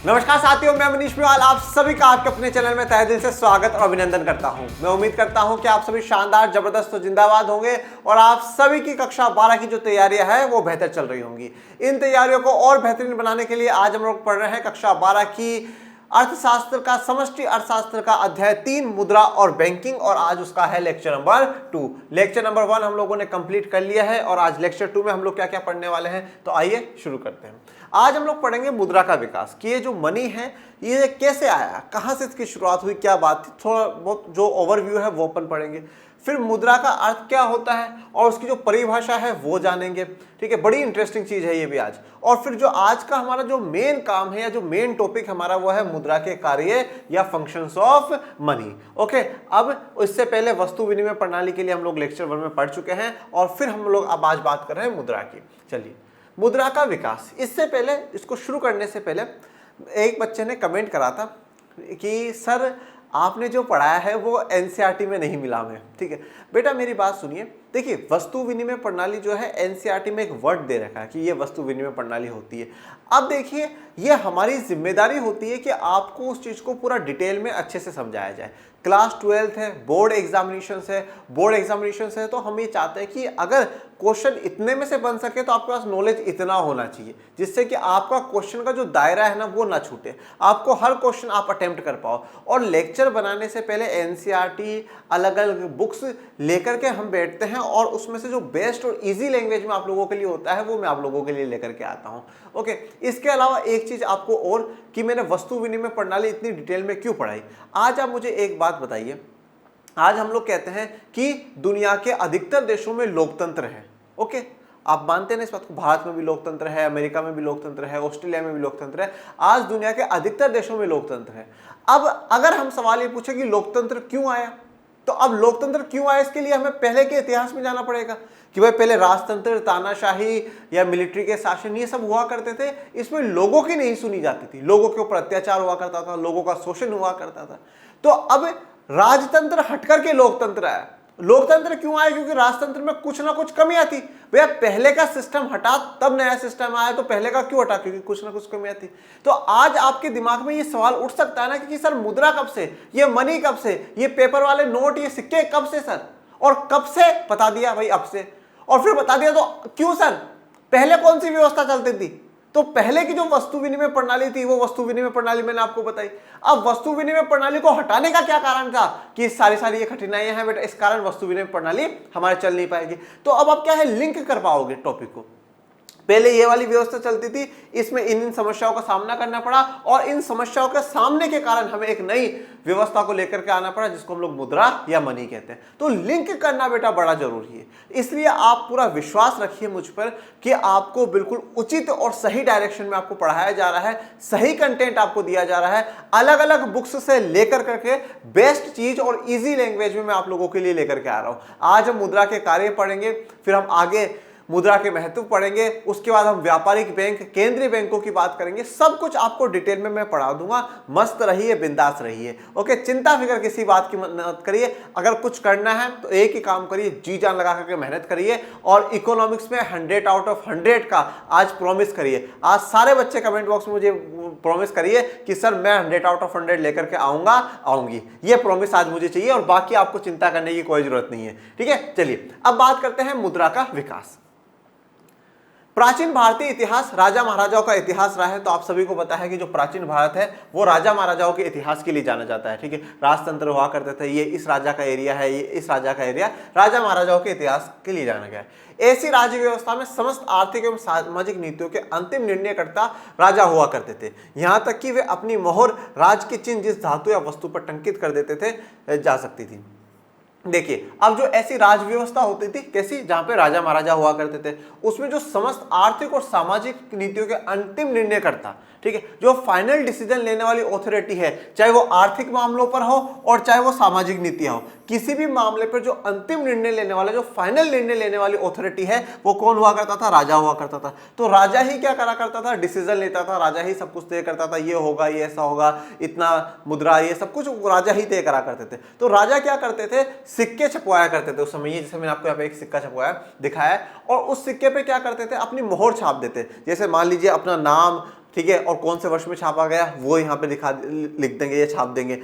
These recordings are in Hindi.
नमस्कार साथियों, मैं मनीष मेवाल आप सभी का आपके अपने चैनल में तहे दिल से स्वागत और अभिनंदन करता हूं। मैं उम्मीद करता हूं कि आप सभी शानदार, जबरदस्त और जिंदाबाद होंगे और आप सभी की कक्षा 12 की जो तैयारियां हैं वो बेहतर चल रही होंगी। इन तैयारियों को और बेहतरीन बनाने के लिए आज हम लोग पढ़ रहे हैं कक्षा 12 की अर्थशास्त्र का समष्टि अर्थशास्त्र का अध्याय 3 मुद्रा और बैंकिंग, और आज उसका है लेक्चर नंबर 2। लेक्चर नंबर 1 हम लोगों ने कंप्लीट कर लिया है और आज लेक्चर 2 में हम लोग क्या क्या पढ़ने वाले हैं, तो आइए शुरू करते हैं। आज हम लोग पढ़ेंगे मुद्रा का विकास, कि ये जो मनी है ये कैसे आया, कहां से इसकी शुरुआत हुई, क्या बात थी, थोड़ा बहुत जो ओवरव्यू है वो अपन पढ़ेंगे। फिर मुद्रा का अर्थ क्या होता है और उसकी जो परिभाषा है वो जानेंगे। ठीक है, बड़ी इंटरेस्टिंग चीज है ये भी आज। और फिर जो आज का हमारा जो मेन काम है या जो मेन टॉपिक हमारा वो है मुद्रा के कार्य या फंक्शंस ऑफ मनी। ओके, अब इससे पहले वस्तु विनिमय प्रणाली के लिए हम लोग लेक्चर 1 में पढ़ चुके हैं और फिर हम लोग अब आज बात कर रहे हैं मुद्रा की। चलिए, मुद्रा का विकास। इससे पहले, इसको शुरू करने से पहले एक बच्चे ने कमेंट करा था कि सर आपने जो पढ़ाया है वो एनसीईआरटी में नहीं मिला हमें। ठीक है बेटा, मेरी बात सुनिए। देखिए, वस्तु विनिमय प्रणाली जो है एनसीईआरटी में एक वर्ड दे रखा है कि ये वस्तु विनिमय प्रणाली होती है। अब देखिए, ये हमारी जिम्मेदारी होती है कि आपको उस चीज को पूरा डिटेल में अच्छे से समझाया जाए। क्लास 12th है, बोर्ड एग्जामिनेशन है, तो हम ये चाहते हैं कि अगर क्वेश्चन इतने में से बन सके तो आपके पास नॉलेज इतना होना चाहिए जिससे कि आपका क्वेश्चन का जो दायरा है ना वो ना छूटे, आपको हर क्वेश्चन आप अटेम्प्ट कर पाओ। और लेक्चर बनाने से पहले एनसीईआरटी अलग अलग बुक्स लेकर के हम बैठते हैं और उसमें से जो बेस्ट और इजी लैंग्वेज में आप लोगों के लिए होता है वो मैं आप लोगों के लिए लेकर के आता हूँ। ओके, इसके अलावा एक चीज आपको और, कि मैंने वस्तु विनिमय प्रणाली इतनी डिटेल में क्यों पढ़ाई। आज आप मुझे एक बात बताइए, आज हम लोग कहते हैं कि दुनिया के अधिकतर देशों में लोकतंत्र है। ओके, आप मानते हैं इस बात को, भारत में भी लोकतंत्र है, अमेरिका में भी लोकतंत्र है, ऑस्ट्रेलिया में भी लोकतंत्र है, आज दुनिया के अधिकतर देशों में लोकतंत्र है। अब अगर हम सवाल ये पूछे कि लोकतंत्र क्यों आया, तो अब लोकतंत्र क्यों आया इसके लिए हमें पहले के इतिहास में जाना पड़ेगा कि भाई पहले राजतंत्र, तानाशाही या मिलिट्री के शासन ये सब हुआ करते थे। इसमें लोगों की नहीं सुनी जाती थी, लोगों के ऊपर अत्याचार हुआ करता था, लोगों का शोषण हुआ करता था। तो अब राजतंत्र हटकर के लोकतंत्र आया। लोकतंत्र क्यों आया? क्योंकि राजतंत्र में कुछ ना कुछ कमियां थी। भैया पहले का सिस्टम हटा तब नया सिस्टम आया, तो पहले का क्यों हटा? क्योंकि कुछ ना कुछ कमियां थी। तो आज आपके दिमाग में ये सवाल उठ सकता है ना कि सर मुद्रा कब से, ये मनी कब से, ये पेपर वाले नोट, ये सिक्के कब से सर, और कब से? बता दिया भाई अब से, और फिर बता दिया तो क्यों सर, पहले कौन सी व्यवस्था चलती थी? तो पहले की जो वस्तु विनिमय प्रणाली थी वो वस्तु विनिमय प्रणाली मैंने आपको बताई। अब वस्तु विनिमय प्रणाली को हटाने का क्या कारण था कि सारी ये कठिनाइयां हैं बेटा, इस कारण वस्तु विनिमय प्रणाली हमारे चल नहीं पाएगी। तो अब आप क्या है, लिंक कर पाओगे टॉपिक को। पहले ये वाली व्यवस्था चलती थी, इसमें इन समस्याओं का सामना करना पड़ा और इन समस्याओं के सामने के कारण हमें एक नई व्यवस्था को लेकर के आना पड़ा जिसको हम लोग मुद्रा या मनी कहते हैं। तो लिंक करना बेटा बड़ा जरूरी है, इसलिए आप पूरा विश्वास रखिए मुझ पर कि आपको बिल्कुल उचित और सही डायरेक्शन में आपको पढ़ाया जा रहा है, सही कंटेंट आपको दिया जा रहा है। अलग अलग बुक्स से लेकर करके बेस्ट चीज और इजी लैंग्वेज में मैं आप लोगों के लिए लेकर के आ रहा हूं। आज हम मुद्रा के कार्य पढ़ेंगे, फिर हम आगे मुद्रा के महत्व पढ़ेंगे, उसके बाद हम व्यापारिक बैंक, केंद्रीय बैंकों की बात करेंगे। सब कुछ आपको डिटेल में मैं पढ़ा दूंगा। मस्त रहिए, बिंदास रहिए। ओके, चिंता फिक्र किसी बात की मत करिए। अगर कुछ करना है तो एक ही काम करिए, जी जान लगा करके मेहनत करिए और इकोनॉमिक्स में 100 आउट ऑफ 100 का आज प्रॉमिस करिए। आज सारे बच्चे कमेंट बॉक्स में मुझे प्रॉमिस करिए कि सर मैं 100 आउट ऑफ 100 लेकर के आऊंगी। ये प्रॉमिस आज मुझे चाहिए और बाकी आपको चिंता करने की कोई जरूरत नहीं है। ठीक है, चलिए अब बात करते हैं मुद्रा का विकास। प्राचीन भारतीय इतिहास राजा महाराजाओं का इतिहास रहा है। तो आप सभी को पता है कि जो प्राचीन भारत है वो राजा महाराजाओं के इतिहास के लिए जाना जाता है। ठीक है, राजतंत्र हुआ करते थे, ये इस राजा का एरिया है, ये इस राजा का एरिया, राजा महाराजाओं के इतिहास के लिए जाना गया है। ऐसी राज्य व्यवस्था में समस्त आर्थिक एवं सामाजिक नीतियों के अंतिम निर्णयकर्ता राजा हुआ करते थे। यहाँ तक कि वे अपनी मोहर राज के चिन्ह जिस धातु या वस्तु पर टंकित कर देते थे जा सकती थी। देखिए, अब जो ऐसी राज व्यवस्था होती थी कैसी, जहां पे राजा महाराजा हुआ करते थे, उसमें जो समस्त आर्थिक और सामाजिक नीतियों के अंतिम निर्णयकर्ता, ठीक है, जो फाइनल डिसीजन लेने वाली ऑथोरिटी है, चाहे वो आर्थिक मामलों पर हो और चाहे वो सामाजिक नीतियां हो, किसी भी मामले पर जो अंतिम निर्णय लेने वाला, जो फाइनल निर्णय लेने वाली ऑथोरिटी है वो कौन हुआ करता था? राजा हुआ करता था। तो राजा ही क्या करा करता था? डिसीजन लेता था, राजा ही सब कुछ तय करता था, ये होगा, ये ऐसा होगा, इतना मुद्रा, ये सब कुछ राजा ही तय करा करते थे। तो राजा क्या करते थे? सिक्के छपवाया करते थे उस समय। ये जैसे मैंने आपको यहाँ पे एक सिक्का छपवाया दिखाया है, और उस सिक्के पे क्या करते थे? अपनी मोहर छाप देते। जैसे मान लीजिए अपना नाम, ठीक है, और कौन से वर्ष में छापा गया वो यहाँ पे लिख देंगे या छाप देंगे।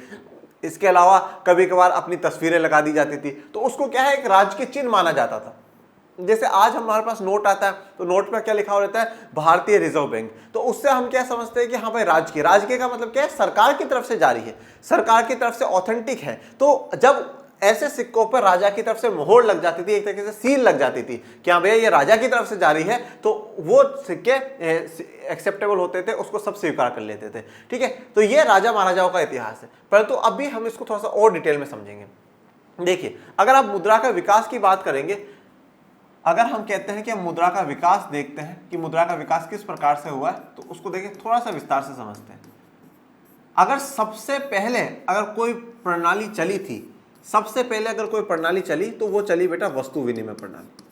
इसके अलावा कभी कभार अपनी तस्वीरें लगा दी जाती थी, तो उसको क्या है, एक राज्य के चिन्ह माना जाता था। जैसे आज हमारे पास नोट आता है तो नोट पर क्या लिखा हुआ रहता है, भारतीय रिजर्व बैंक, तो उससे हम क्या समझते हैं कि हाँ भाई राजकीय का मतलब क्या है, सरकार की तरफ से जारी है, सरकार की तरफ से ऑथेंटिक है। तो जब ऐसे सिक्कों पर राजा की तरफ से मोहर लग जाती थी, एक तरीके से सील लग जाती थी कि हाँ भैया ये राजा की तरफ से जारी है, तो वो सिक्के एक्सेप्टेबल होते थे, उसको सब स्वीकार कर लेते थे। ठीक है, तो ये राजा महाराजाओं का इतिहास है, परंतु अभी हम इसको थोड़ा सा और डिटेल में समझेंगे। देखिए, अगर आप मुद्रा का विकास की बात करेंगे, अगर हम कहते हैं कि हम मुद्रा का विकास देखते हैं कि मुद्रा का विकास किस प्रकार से हुआ है, तो उसको देखिए थोड़ा सा विस्तार से समझते हैं। अगर सबसे पहले अगर कोई प्रणाली चली थी, सबसे पहले अगर कोई प्रणाली चली तो वो चली बेटा वस्तु विनिमय प्रणाली।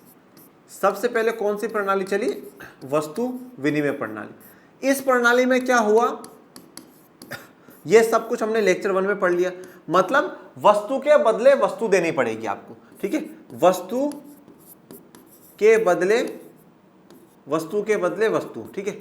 सबसे पहले कौन सी प्रणाली चली, वस्तु विनिमय प्रणाली। इस प्रणाली में क्या हुआ, ये सब कुछ हमने लेक्चर 1 में पढ़ लिया। मतलब वस्तु के बदले वस्तु देनी पड़ेगी आपको, ठीक है, वस्तु के बदले वस्तु, ठीक है,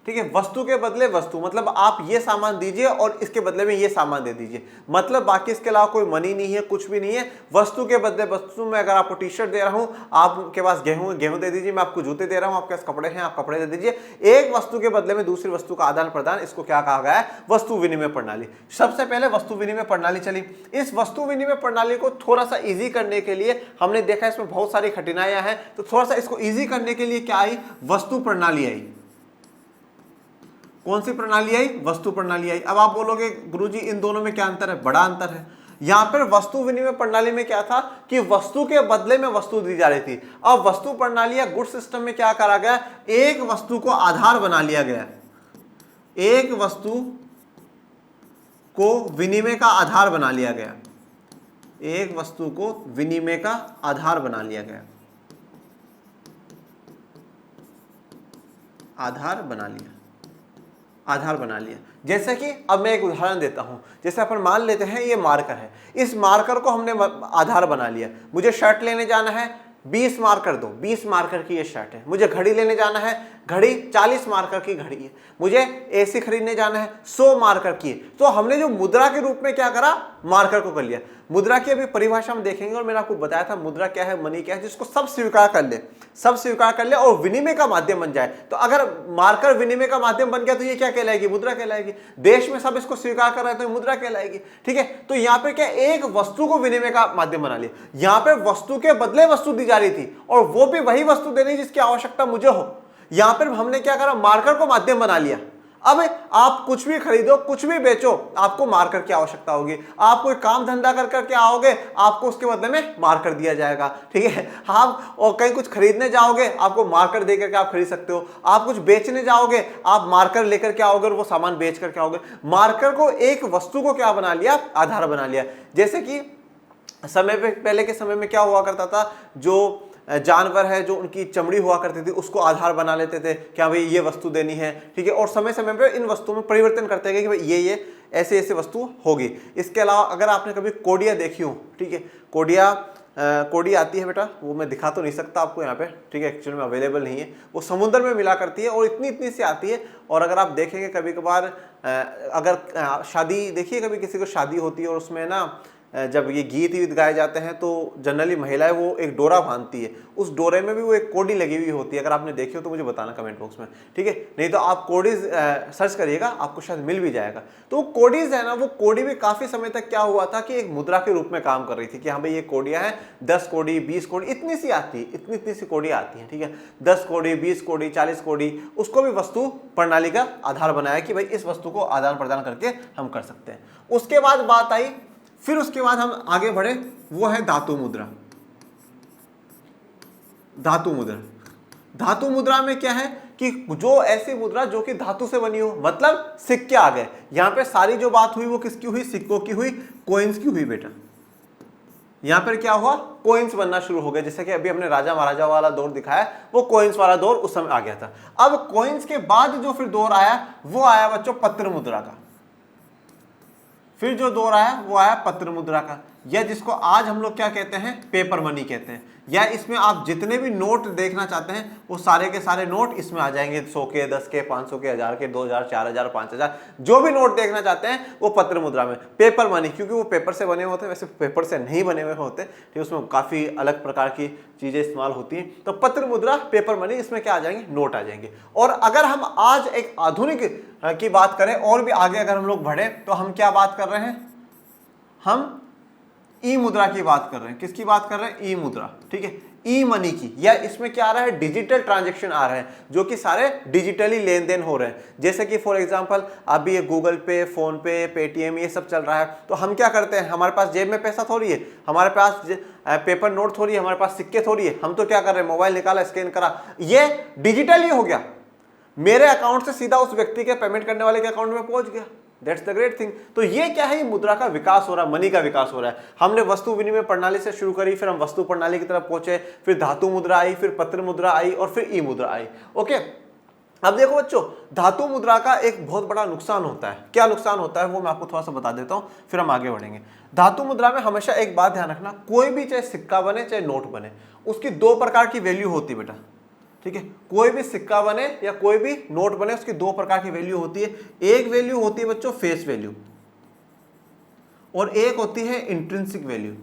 ठीक है, वस्तु के बदले वस्तु, मतलब आप ये सामान दीजिए और इसके बदले में ये सामान दे दीजिए, मतलब बाकी इसके अलावा कोई मनी नहीं है, कुछ भी नहीं है, वस्तु के बदले वस्तु। मैं अगर आपको टी शर्ट दे रहा हूं, आपके पास गेहूं दे दीजिए, मैं आपको जूते दे रहा हूं, आपके पास कपड़े हैं, आप कपड़े दे दीजिए। एक वस्तु के बदले में दूसरी वस्तु का आदान प्रदान, इसको क्या कहा गया है, वस्तु विनिमय प्रणाली। सबसे पहले वस्तु विनिमय प्रणाली चली। इस वस्तु विनिमय प्रणाली को थोड़ा सा ईजी करने के लिए हमने देखा इसमें बहुत सारी कठिनाइयां हैं, तो थोड़ा सा इसको ईजी करने के लिए क्या आई, वस्तु प्रणाली आई। कौन सी प्रणाली आई, वस्तु प्रणाली आई। अब आप बोलोगे गुरुजी इन दोनों में क्या अंतर है, बड़ा अंतर है। यहां पर वस्तु विनिमय प्रणाली में क्या था कि वस्तु के बदले में वस्तु दी जा रही थी। अब वस्तु प्रणाली या गुड सिस्टम में क्या करा गया, एक वस्तु को आधार बना लिया गया, एक वस्तु को विनिमय का आधार बना लिया गया, एक वस्तु को विनिमय का आधार बना लिया गया, आधार बना लिया। जैसे कि अब मैं एक उदाहरण देता हूं, जैसे अपन मान लेते हैं ये मार्कर है, इस मार्कर को हमने आधार बना लिया। मुझे शर्ट लेने जाना है, 20 मार्कर दो, 20 मार्कर की ये शर्ट है। मुझे घड़ी लेने जाना है, घड़ी 40 मार्कर की घड़ी है। मुझे एसी खरीदने जाना है, 100 मार्कर की है। तो हमने जो मुद्रा के रूप में क्या करा, मार्कर को कर लिया। मुद्रा की अभी परिभाषा हम देखेंगे, और मैंने आपको बताया था मुद्रा क्या है, मनी क्या है, जिसको सब स्वीकार कर ले और विनिमय का माध्यम बन जाए। तो अगर मार्कर विनिमय का माध्यम बन गया तो ये क्या कहलाएगी, मुद्रा कहलाएगी। देश में सब इसको स्वीकार कर रहे हैं तो मुद्रा कहलाएगी। ठीक है, तो यहाँ पे क्या, एक वस्तु को विनिमय का माध्यम बना लिया। यहाँ पे वस्तु के बदले वस्तु दी जा रही थी, और वो भी वही वस्तु देनी जिसकी आवश्यकता मुझे हो। यहां पर हमने क्या करा, मार्कर को माध्यम बना लिया। अब आप कुछ भी खरीदो, कुछ भी बेचो, आपको मार्कर की आवश्यकता होगी। आप कोई काम धंधा कर करके आओगे, आपको उसके बदले में मार्कर दिया जाएगा। ठीक है, आप और कहीं कुछ खरीदने जाओगे, आपको मार्कर दे करके आप खरीद सकते हो। आप कुछ बेचने जाओगे, आप मार्कर लेकर के आओगे और वो सामान बेच करके आओगे। मार्कर को, एक वस्तु को क्या बना लिया, आधार बना लिया। जैसे कि पहले के समय में क्या हुआ करता था, जो जानवर है, जो उनकी चमड़ी हुआ करती थी, उसको आधार बना लेते थे, क्या भाई ये वस्तु देनी है। ठीक है, और समय समय पे इन वस्तुओं में परिवर्तन करते गए कि भाई ये ऐसे ऐसे वस्तु होगी। इसके अलावा अगर आपने कभी कोडिया देखी हो, ठीक है, कोडी आती है बेटा, वो मैं दिखा तो नहीं सकता आपको यहाँ पे, ठीक है, एक्चुअली में अवेलेबल नहीं है। वो समुद्र में मिला करती है और इतनी सी आती है। और अगर आप देखेंगे कभी कभार, अगर शादी देखिए, कभी किसी को शादी होती है और उसमें ना जब ये गीत गाए जाते हैं तो जनरली महिलाएं वो एक डोरा बांधती है, उस डोरे में भी वो एक कोडी लगी हुई होती है। अगर आपने देखी हो तो मुझे बताना कमेंट बॉक्स में, ठीक है, नहीं तो आप कोडीज सर्च करिएगा, आपको शायद मिल भी जाएगा। तो वो कोडीज है ना, वो कोडी भी काफी समय तक क्या हुआ था कि एक मुद्रा के रूप में काम कर रही थी कि हाँ भाई ये कोडियां हैं, 10 कोडी 20 कोडी इतनी सी आती है, इतनी सी कोडी आती है। ठीक है, 10 कोडी 20 कोडी 40 कोडी, उसको भी वस्तु प्रणाली का आधार बनाया कि भाई इस वस्तु को आदान प्रदान करके हम कर सकते हैं। उसके बाद बात आई, फिर उसके बाद हम आगे बढ़े, वो है धातु मुद्रा। धातु मुद्रा में क्या है कि जो ऐसी मुद्रा जो कि धातु से बनी हो, मतलब सिक्के आ गए। यहां पे सारी जो बात हुई वो किसकी हुई, सिक्कों की हुई, कोइंस की हुई बेटा। यहां पर क्या हुआ, कोइंस बनना शुरू हो गए। जैसे कि अभी हमने राजा महाराजा वाला दौर दिखाया, वो कोइंस वाला दौर उस समय आ गया था। अब कोइंस के बाद जो फिर दौर आया, वो आया बच्चों पत्र मुद्रा का। फिर जो दौर आया वो आया पत्र मुद्रा का। या जिसको आज हम लोग क्या कहते हैं, पेपर मनी कहते हैं। या इसमें आप जितने भी नोट देखना चाहते हैं वो सारे के सारे नोट इसमें आ जाएंगे, 100 के, 10 के, 500 के, 1000 के, 2000, 4000, 5000, जो भी नोट देखना चाहते हैं वो पत्र मुद्रा में। पेपर मनी क्योंकि वो पेपर से बने होते हैं, वैसे पेपर से नहीं बने हुए होते, ठीक, उसमें काफ़ी अलग प्रकार की चीज़ें इस्तेमाल होती हैं। तो पत्र मुद्रा, पेपर मनी, इसमें क्या आ जाएंगे, नोट आ जाएंगे। और अगर हम आज एक आधुनिक की बात करें और भी आगे अगर हम लोग बढ़े तो हम क्या बात कर रहे हैं, हम ई मुद्रा की बात कर रहे हैं। किसकी बात कर रहे हैं, ई मुद्रा, ठीक है, ई मनी की। या इसमें क्या आ रहा है, डिजिटल ट्रांजैक्शन आ रहे हैं, जो कि सारे डिजिटली लेन देन हो रहे हैं। जैसे कि फॉर एग्जांपल अभी ये गूगल पे, फोन पे, पेटीएम, ये सब चल रहा है। तो हम क्या करते हैं, हमारे पास जेब में पैसा थोड़ी है, हमारे पास पेपर नोट थोड़ी है, हमारे पास सिक्के थोड़ी है। हम तो क्या कर रहे हैं, मोबाइल निकाला, स्कैन करा, ये डिजिटल ही हो गया। मेरे अकाउंट से सीधा उस व्यक्ति के पेमेंट करने वाले के अकाउंट में पहुंच गया। That's the great thing. तो ये क्या है, ये मुद्रा का विकास हो रहा है, मनी का विकास हो रहा है। हमने वस्तु विनिमय प्रणाली से शुरू करी, फिर हम वस्तु प्रणाली की तरफ पहुंचे, फिर धातु मुद्रा आई, फिर पत्र मुद्रा आई और फिर ई मुद्रा आई। ओके, अब देखो बच्चों, धातु मुद्रा का एक बहुत बड़ा नुकसान होता है। क्या नुकसान होता है वो मैं आपको थोड़ा सा बता देता हूं, फिर हम आगे बढ़ेंगे। धातु मुद्रा में हमेशा एक बात ध्यान रखना, कोई भी चाहे सिक्का बने चाहे नोट बने, उसकी दो प्रकार की वैल्यू होती है बेटा, ठीक है। कोई भी सिक्का बने या कोई भी नोट बने, उसकी दो प्रकार की वैल्यू होती है। एक वैल्यू होती है बच्चों फेस वैल्यू, और एक होती है इंट्रिंसिक वैल्यू।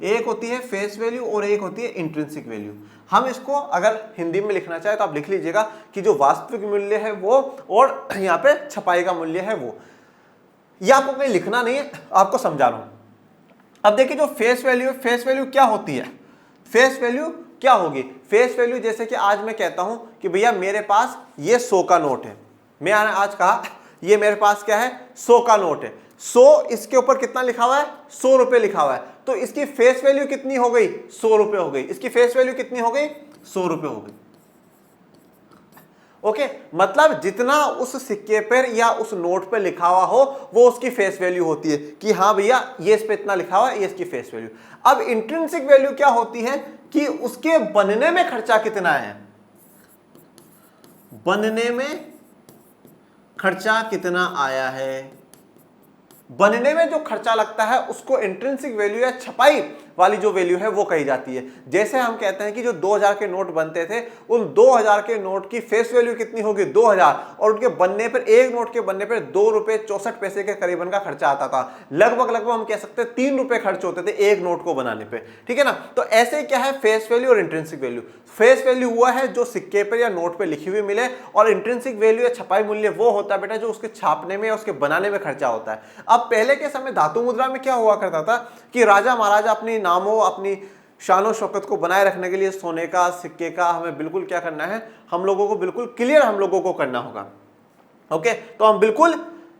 एक होती है फेस वैल्यू और एक होती है इंट्रिंसिक वैल्यू। हम इसको अगर हिंदी में लिखना चाहे तो आप लिख लीजिएगा कि जो वास्तविक मूल्य है वो, और यहां पे छपाई का मूल्य है वो। यह आपको कहीं लिखना नहीं है, आपको समझा रहा हूं। अब देखिए जो फेस वैल्यू, फेस वैल्यू क्या होती है, फेस वैल्यू क्या होगी। फेस वैल्यू जैसे कि आज मैं कहता हूं कि भैया मेरे पास ये 100 का नोट है, मैं आज कहा ये मेरे पास क्या है, 100 का नोट है। 100, इसके ऊपर कितना लिखा हुआ है, 100 रुपए लिखा हुआ है, तो इसकी फेस वैल्यू कितनी हो गई, 100 रुपए हो गई। इसकी फेस वैल्यू कितनी हो गई, 100 रुपए हो गई। ओके, मतलब जितना उस सिक्के पर या उस नोट पे लिखा हुआ हो वो उसकी फेस वैल्यू होती है कि हाँ भैया ये इस पे इतना लिखा हुआ है, ये इसकी फेस वैल्यू। अब इंट्रिंसिक वैल्यू क्या होती है कि उसके बनने में खर्चा कितना है, बनने में खर्चा कितना आया है, बनने में जो खर्चा लगता है उसको इंट्रिंसिक वैल्यू या छपाई वाली जो वैल्यू है वो कही जाती है। जैसे हम कहते हैं कि जो 2000 के नोट बनते थे, उन 2000 के नोट की फेस वैल्यू कितनी होगी, 2000, और उनके बनने पर, एक नोट के बनने पर 2 रुपए 64 पैसे के करीबन का खर्चा आता था। लगभग हम कह सकते हैं 3 रुपए खर्च होते थे एक नोट को बनाने पर, ठीक है ना। तो ऐसे क्या है फेस वैल्यू और इंट्रिंसिक वैल्यू। फेस वैल्यू हुआ है जो सिक्के पर या नोट पर लिखी हुई मिले, और इंट्रिंसिक वैल्यू या छपाई मूल्य वो होता है बेटा जो उसके छापने में या उसके बनाने में खर्चा होता है। अब पहले के समय धातु मुद्रा में क्या हुआ करता था कि राजा महाराजा अपनी नामों, अपनी शानो शौकत को बनाए रखने के लिए सोने का, सिक्के का हमें बिल्कुल क्या करना है, हम लोगों को बिल्कुल क्लियर हम लोगों को करना होगा। ओके, तो हम बिल्कुल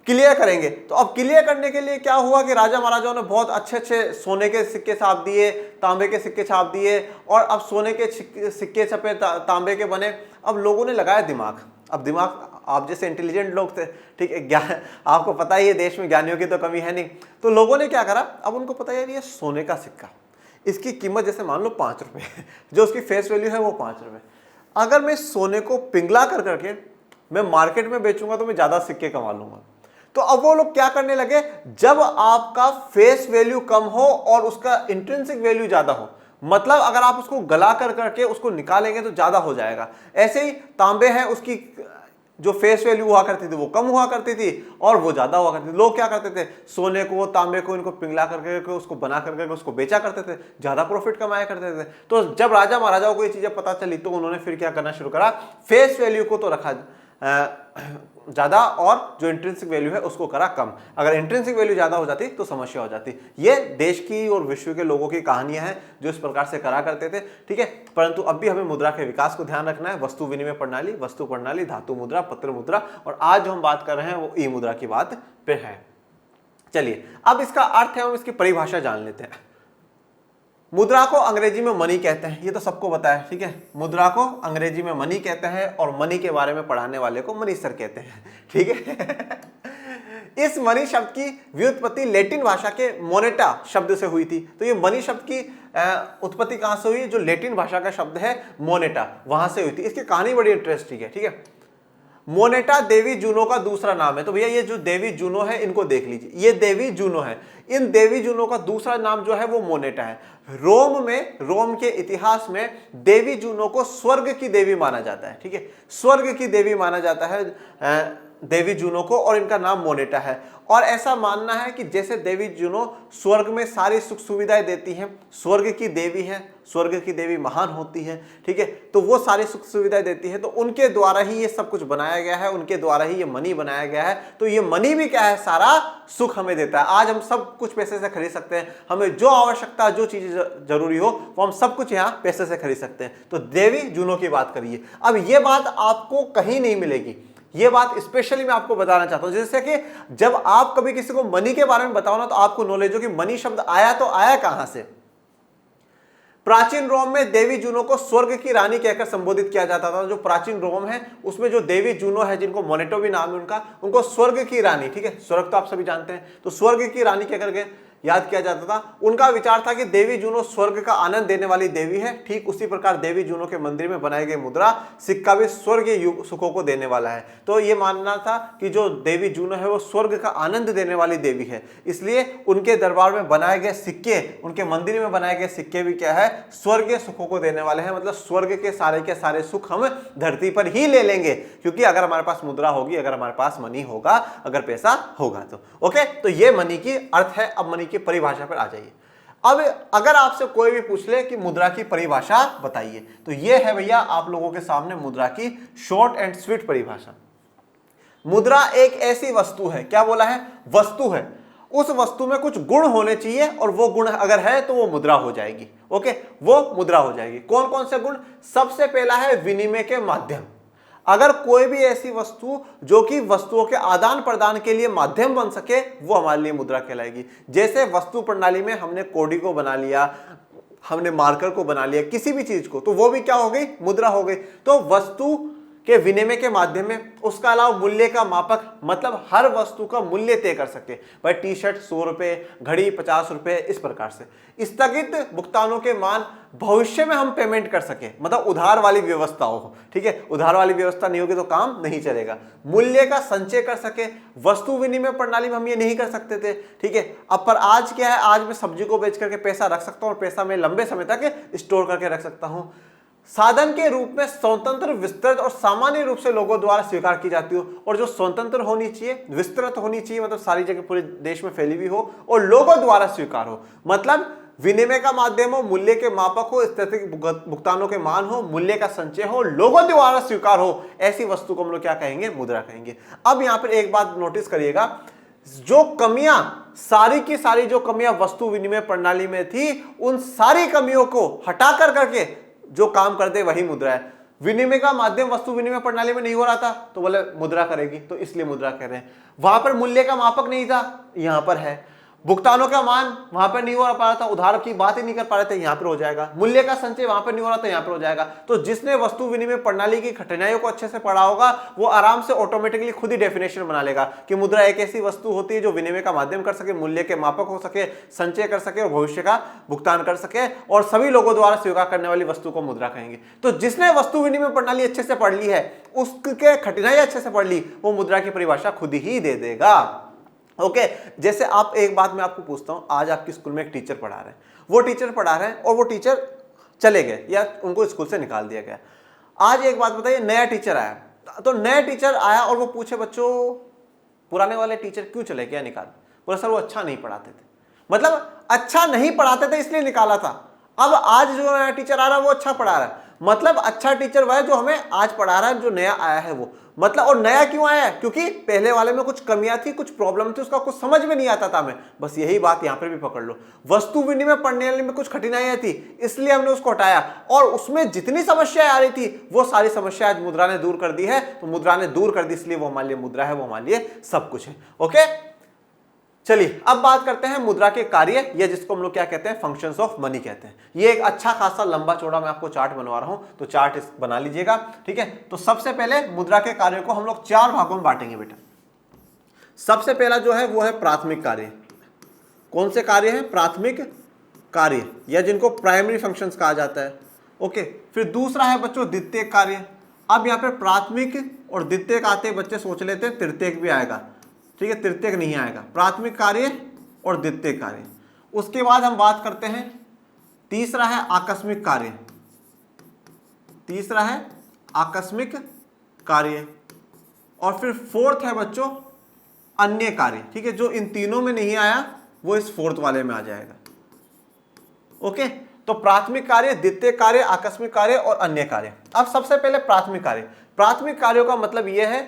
क्लियर करेंगे। तो अब क्लियर करने के लिए क्या हुआ कि राजा महाराजाओं ने बहुत अच्छे अच्छे सोने के सिक्के छाप दिए, तांबे के सिक्के छाप दिए, और अब सोने के सिक्के छपे, तांबे के बने। अब लोगों ने लगाया दिमाग। अब दिमाग, आप जैसे इंटेलिजेंट लोग थे, ठीक है, ज्ञान, आपको पता ही है देश में ज्ञानियों की तो कमी है नहीं, तो लोगों ने क्या करा, अब उनको पता है ये सोने का सिक्का, इसकी कीमत जैसे मान लो 5 रुपए, जो उसकी फेस वैल्यू है वो 5 रुपए। अगर मैं सोने को पिघला कर करके मैं मार्केट में बेचूंगा तो मैं ज्यादा सिक्के कमा लूंगा। तो अब वो लोग क्या करने लगे, जब आपका फेस वैल्यू कम हो और उसका इंट्रिंसिक वैल्यू ज्यादा हो, मतलब अगर आप उसको गला कर करके उसको निकालेंगे तो ज्यादा हो जाएगा। ऐसे ही तांबे है, उसकी जो फेस वैल्यू हुआ करती थी वो कम हुआ करती थी और वो ज्यादा हुआ करती थी। लोग क्या करते थे, सोने को, तांबे को, इनको पिघला करके उसको बना करके उसको बेचा करते थे, ज्यादा प्रॉफिट कमाया करते थे। तो जब राजा महाराजाओं को ये चीजें पता चली तो उन्होंने फिर क्या करना शुरू करा, फेस वैल्यू को तो रखा ज्यादा और जो इंट्रिंसिक वैल्यू है उसको करा कम। अगर इंट्रिंसिक वैल्यू ज्यादा हो जाती तो समस्या हो जाती। ये देश की और विश्व के लोगों की कहानियां हैं जो इस प्रकार से करा करते थे, ठीक है। परंतु अब भी हमें मुद्रा के विकास को ध्यान रखना है। वस्तु विनिमय प्रणाली, वस्तु प्रणाली, धातु मुद्रा, पत्र मुद्रा, और आज जो हम बात कर रहे हैं वो ई मुद्रा की बात पे है। चलिए अब इसका अर्थ है, हम इसकी परिभाषा जान लेते हैं। मुद्रा को अंग्रेजी में मनी कहते हैं, ये तो सबको पता है, ठीक है। मुद्रा को अंग्रेजी में मनी कहते हैं और मनी के बारे में पढ़ाने वाले को मनी सर कहते हैं, ठीक है। इस मनी शब्द की व्युत्पत्ति लैटिन भाषा के मोनेटा शब्द से हुई थी। तो ये मनी शब्द की उत्पत्ति कहां से हुई, जो लैटिन भाषा का शब्द है मोनेटा, वहां से हुई थी। इसकी कहानी बड़ी इंटरेस्टिंग है, ठीक है। मोनेटा देवी जूनो का दूसरा नाम है। तो भैया ये जो देवी जूनो है इनको देख लीजिए, ये देवी जूनो है। इन देवी जूनो का दूसरा नाम जो है वो मोनेटा है। रोम के इतिहास में देवी जूनो को स्वर्ग की देवी माना जाता है, ठीक है, स्वर्ग की देवी माना जाता है देवी जूनो को, और इनका नाम मोनेटा है। और ऐसा मानना है कि जैसे देवी जूनो स्वर्ग में सारी सुख सुविधाएं देती हैं, स्वर्ग की देवी है, स्वर्ग की देवी महान होती है, ठीक है, तो वो सारी सुख सुविधाएं देती है, तो उनके द्वारा ही ये सब कुछ बनाया गया है, उनके द्वारा ही ये मनी बनाया गया है। तो ये मनी भी क्या है, सारा सुख हमें देता है। आज हम सब कुछ पैसे से खरीद सकते हैं, हमें जो आवश्यकता, जो चीज जरूरी हो वो हम सब कुछ यहाँ पैसे से खरीद सकते हैं। तो देवी जूनो की बात करिए। अब ये बात आपको कहीं नहीं मिलेगी, ये बात स्पेशली मैं आपको बताना चाहता हूं, जैसे कि जब आप कभी किसी को मनी के बारे में बताओ ना, तो आपको नॉलेज हो कि मनी शब्द आया तो आया कहां से। प्राचीन रोम में देवी जूनो को स्वर्ग की रानी कहकर संबोधित किया जाता था। जो प्राचीन रोम है उसमें जो देवी जूनो है, जिनको मोनेटो भी नाम है उनका, उनको स्वर्ग की रानी, ठीक है, स्वर्ग तो आप सभी जानते हैं, तो स्वर्ग की रानी कहकर के याद किया जाता था। उनका विचार था कि देवी जूनो स्वर्ग का आनंद देने वाली देवी है। ठीक उसी प्रकार देवी जूनो के मंदिर में बनाई गई मुद्रा सिक्का भी स्वर्गीय सुखों को देने वाला है। तो ये मानना था कि जो देवी जूनो है वो स्वर्ग का आनंद देने वाली देवी है, इसलिए उनके दरबार में बनाए गए सिक्के, उनके मंदिर में बनाए गए सिक्के भी क्या है, स्वर्गीय सुखों को देने वाले हैं। मतलब स्वर्ग के सारे सुख हम धरती पर ही ले लेंगे, क्योंकि अगर हमारे पास मुद्रा होगी, अगर हमारे पास मनी होगा, अगर पैसा होगा तो। ओके, तो ये मनी की अर्थ है। अब मनी की परिभाषा पर आ जाइए। अब अगर आपसे कोई भी पूछ ले कि मुद्रा की परिभाषा बताइए, तो यह है भैया आप लोगों के सामने मुद्रा की शॉर्ट एंड स्वीट परिभाषा। मुद्रा एक ऐसी वस्तु है, क्या बोला है, वस्तु है, उस वस्तु में कुछ गुण होने चाहिए और वो गुण अगर है तो वो मुद्रा हो जाएगी। ओके, वो मुद्रा हो जाएगी। कौन कौन से गुण? सबसे पहला है विनिमय के माध्यम। अगर कोई भी ऐसी वस्तु जो कि वस्तुओं के आदान प्रदान के लिए माध्यम बन सके, वो हमारे लिए मुद्रा कहलाएगी। जैसे वस्तु प्रणाली में हमने कोडी को बना लिया, हमने मार्कर को बना लिया, किसी भी चीज को, तो वो भी क्या हो गई, मुद्रा हो गई। तो वस्तु के विनिमय के माध्यम में, उसका अलावा मूल्य का मापक, मतलब हर वस्तु का मूल्य तय कर सके। भाई टी शर्ट 100 रुपए, घड़ी 50 रुपए, इस प्रकार से। स्थगित भुगतानों के मान, भविष्य में हम पेमेंट कर सके, मतलब उधार वाली व्यवस्था हो, ठीक है, उधार वाली व्यवस्था नहीं होगी तो काम नहीं चलेगा। मूल्य का संचय कर सके, वस्तु विनिमय प्रणाली में हम ये नहीं कर सकते थे, ठीक है। अब पर आज क्या है, आज मैं सब्जी को बेच करके पैसा रख सकता हूँ और पैसा मैं लंबे समय तक स्टोर करके रख सकता हूँ। साधन के रूप में स्वतंत्र, विस्तृत और सामान्य रूप से लोगों द्वारा स्वीकार की जाती हो, और जो स्वतंत्र होनी चाहिए, विस्तृत होनी चाहिए, मतलब सारी जगह पूरे देश में फैली हुई हो, और लोगों द्वारा स्वीकार हो। मतलब विनिमय का माध्यम हो, मूल्य के मापक हो, स्थैतिक भुगतानों के मान हो, मूल्य का संचय हो, लोगों द्वारा स्वीकार हो, ऐसी वस्तु को हम लोग क्या कहेंगे, मुद्रा कहेंगे। अब यहां पर एक बात नोटिस करिएगा, जो कमियां, सारी की सारी जो कमियां वस्तु विनिमय प्रणाली में थी, उन सारी कमियों को हटाकर करके जो काम कर दे वही मुद्रा है। विनिमय का माध्यम वस्तु विनिमय प्रणाली में नहीं हो रहा था तो बोले मुद्रा करेगी, तो इसलिए मुद्रा कह रहे हैं। वहां पर मूल्य का मापक नहीं था, यहां पर है। भुगतानों का मान वहां पर नहीं हो पा रहा था, उधार की बात ही नहीं कर पा रहे थे, यहां पर हो जाएगा। मूल्य का संचय वहां पर नहीं हो रहा था, यहां पर हो जाएगा। तो जिसने वस्तु विनिमय प्रणाली की कठिनाइयों को अच्छे से पढ़ा होगा, वो आराम से ऑटोमेटिकली खुद ही डेफिनेशन बना लेगा कि मुद्रा एक ऐसी वस्तु होती है जो विनिमय का माध्यम कर सके, मूल्य के मापक हो सके, संचय कर सके और भविष्य का भुगतान कर सके, और सभी लोगों द्वारा स्वीकार करने वाली वस्तु को मुद्रा कहेंगे। तो जिसने वस्तु विनिमय प्रणाली अच्छे से पढ़ ली है, उसके कठिनाई अच्छे से पढ़ ली, वो मुद्रा की परिभाषा खुद ही दे देगा। ओके, जैसे आप, एक बात मैं आपको पूछता हूं, आज आपके स्कूल में एक टीचर पढ़ा रहे हैं, वो टीचर पढ़ा रहे हैं और वो टीचर चले गए या उनको स्कूल से निकाल दिया गया। आज एक बात बताइए, नया टीचर आया, तो नया टीचर आया और वो पूछे बच्चों पुराने वाले टीचर क्यों चले गए, निकाल। बोला सर वो अच्छा नहीं पढ़ाते थे, मतलब अच्छा नहीं पढ़ाते थे इसलिए निकाला था। अब आज जो नया टीचर आ रहा है वो अच्छा पढ़ा रहा है, मतलब अच्छा टीचर वह है जो हमें आज पढ़ा रहा है, जो नया आया है वो। मतलब और नया क्यों आया है, क्योंकि पहले वाले में कुछ कमियां थी, कुछ प्रॉब्लम थी, उसका कुछ समझ में नहीं आता था हमें। बस यही बात यहां पर भी पकड़ लो, वस्तु विनिमय प्रणाली में कुछ कठिनाइयां थी इसलिए हमने उसको हटाया, और उसमें जितनी समस्याएं आ रही थी वो सारी समस्याएं आज मुद्रा ने दूर कर दी है। तो मुद्रा ने दूर कर दी इसलिए वो हमारे लिए मुद्रा है, वो हमारे लिए सब कुछ है। ओके, चलिए अब बात करते हैं मुद्रा के कार्य, या जिसको हम लोग क्या कहते हैं, फंक्शंस ऑफ मनी कहते हैं। ये एक अच्छा खासा लंबा चौड़ा मैं आपको चार्ट बनवा रहा हूं, तो चार्ट बना लीजिएगा, ठीक है। तो सबसे पहले मुद्रा के कार्यों को हम लोग 4 भागों में बांटेंगे बेटा। सबसे पहला जो है वो है प्राथमिक कार्य। कौन से कार्य हैं, प्राथमिक कार्य, या जिनको प्राइमरी फंक्शंस कहा जाता है। ओके, फिर दूसरा है बच्चों द्वितीयक कार्य। अब यहाँ पे प्राथमिक और द्वितीयक आते बच्चे सोच लेते हैं तृतीयक भी आएगा, ठीक है, तृतीयक नहीं आएगा। प्राथमिक कार्य और द्वितीयक कार्य। उसके बाद हम बात करते हैं, तीसरा है आकस्मिक कार्य, तीसरा है आकस्मिक कार्य, और फिर फोर्थ है बच्चों अन्य कार्य, ठीक है। जो इन तीनों में नहीं आया वो इस फोर्थ वाले में आ जाएगा। ओके, तो प्राथमिक कार्य, द्वितीय कार्य, आकस्मिक कार्य और अन्य कार्य। अब सबसे पहले प्राथमिक कार्य। प्राथमिक कार्यों का मतलब यह है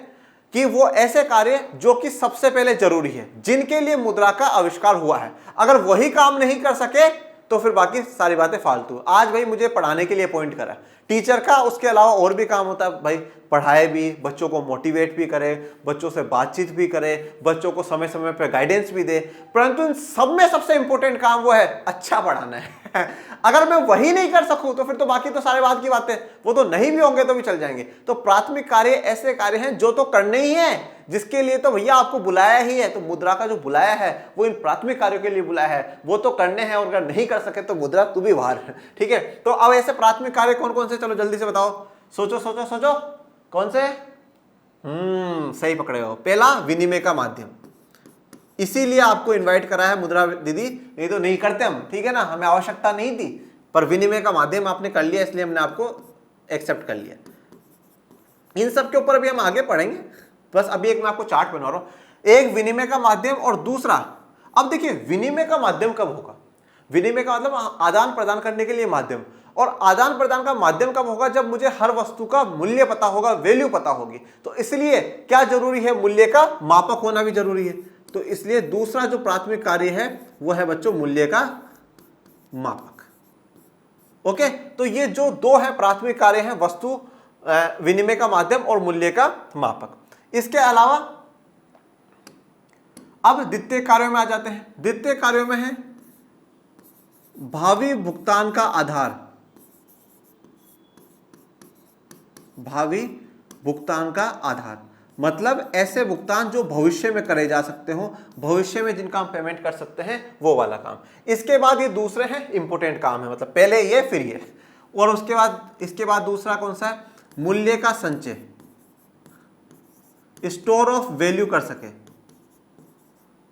कि वो ऐसे कार्य जो कि सबसे पहले जरूरी है, जिनके लिए मुद्रा का आविष्कार हुआ है। अगर वही काम नहीं कर सके तो फिर बाकी सारी बातें फालतू। आज भाई मुझे पढ़ाने के लिए अपॉइंट करा टीचर का, उसके अलावा और भी काम होता है भाई, पढ़ाए भी, बच्चों को मोटिवेट भी करे, बच्चों से बातचीत भी करे, बच्चों को समय समय पर गाइडेंस भी दे, परंतु इन सब में सबसे इंपॉर्टेंट काम वो है अच्छा पढ़ाना है। अगर मैं वही नहीं कर सकूं तो फिर तो बाकी तो सारे बात की बातें, वो तो नहीं भी होंगे तो भी चल जाएंगे। तो प्राथमिक कार्य ऐसे कार्य हैं जो तो करने ही है, जिसके लिए तो भैया आपको बुलाया ही है। तो मुद्रा का जो बुलाया है वो इन प्राथमिक कार्यों के लिए बुलाया है, वो तो करने हैं, और अगर नहीं कर सके तो मुद्रा तू भी बाहर, ठीक है। तो अब ऐसे प्राथमिक कार्य कौन कौन से, चलो जल्दी से बताओ, सोचो सोचो सोचो, कौन से? सही पकड़े हो। पहला विनिमय का माध्यम, इसीलिए आपको इनवाइट करा है मुद्रा दीदी, नहीं तो नहीं करते हम, ठीक है ना, हमें आवश्यकता नहीं थी, पर विनिमय का माध्यम आपने कर लिया इसलिए हमने आपको एक्सेप्ट कर लिया। इन सब के ऊपर भी हम आगे पढ़ेंगे, बस अभी एक मैं आपको चार्ट बना रहा हूं। एक विनिमय का माध्यम और दूसरा, अब देखिए विनिमय का माध्यम कब होगा? विनिमय का मतलब आदान प्रदान करने के लिए माध्यम, और आदान प्रदान का माध्यम कब होगा? जब मुझे हर वस्तु का मूल्य पता होगा, वैल्यू पता होगी। तो इसलिए क्या जरूरी है? मूल्य का मापक होना भी जरूरी है। तो इसलिए दूसरा जो प्राथमिक कार्य है वो है बच्चों मूल्य का मापक। ओके, तो ये जो दो है प्राथमिक कार्य हैं, वस्तु विनिमय का माध्यम और मूल्य का मापक। इसके अलावा अब द्वितीय कार्यों में आ जाते हैं। द्वितीय कार्यों में है भावी भुगतान का आधार, भावी भुगतान का आधार मतलब ऐसे भुगतान जो भविष्य में करे जा सकते हो, भविष्य में जिनका हम पेमेंट कर सकते हैं, वो वाला काम। इसके बाद ये दूसरे हैं इंपोर्टेंट काम है, मतलब पहले ये फिर ये, और उसके बाद इसके बाद दूसरा कौन सा है? मूल्य का संचय, स्टोर ऑफ वैल्यू कर सके,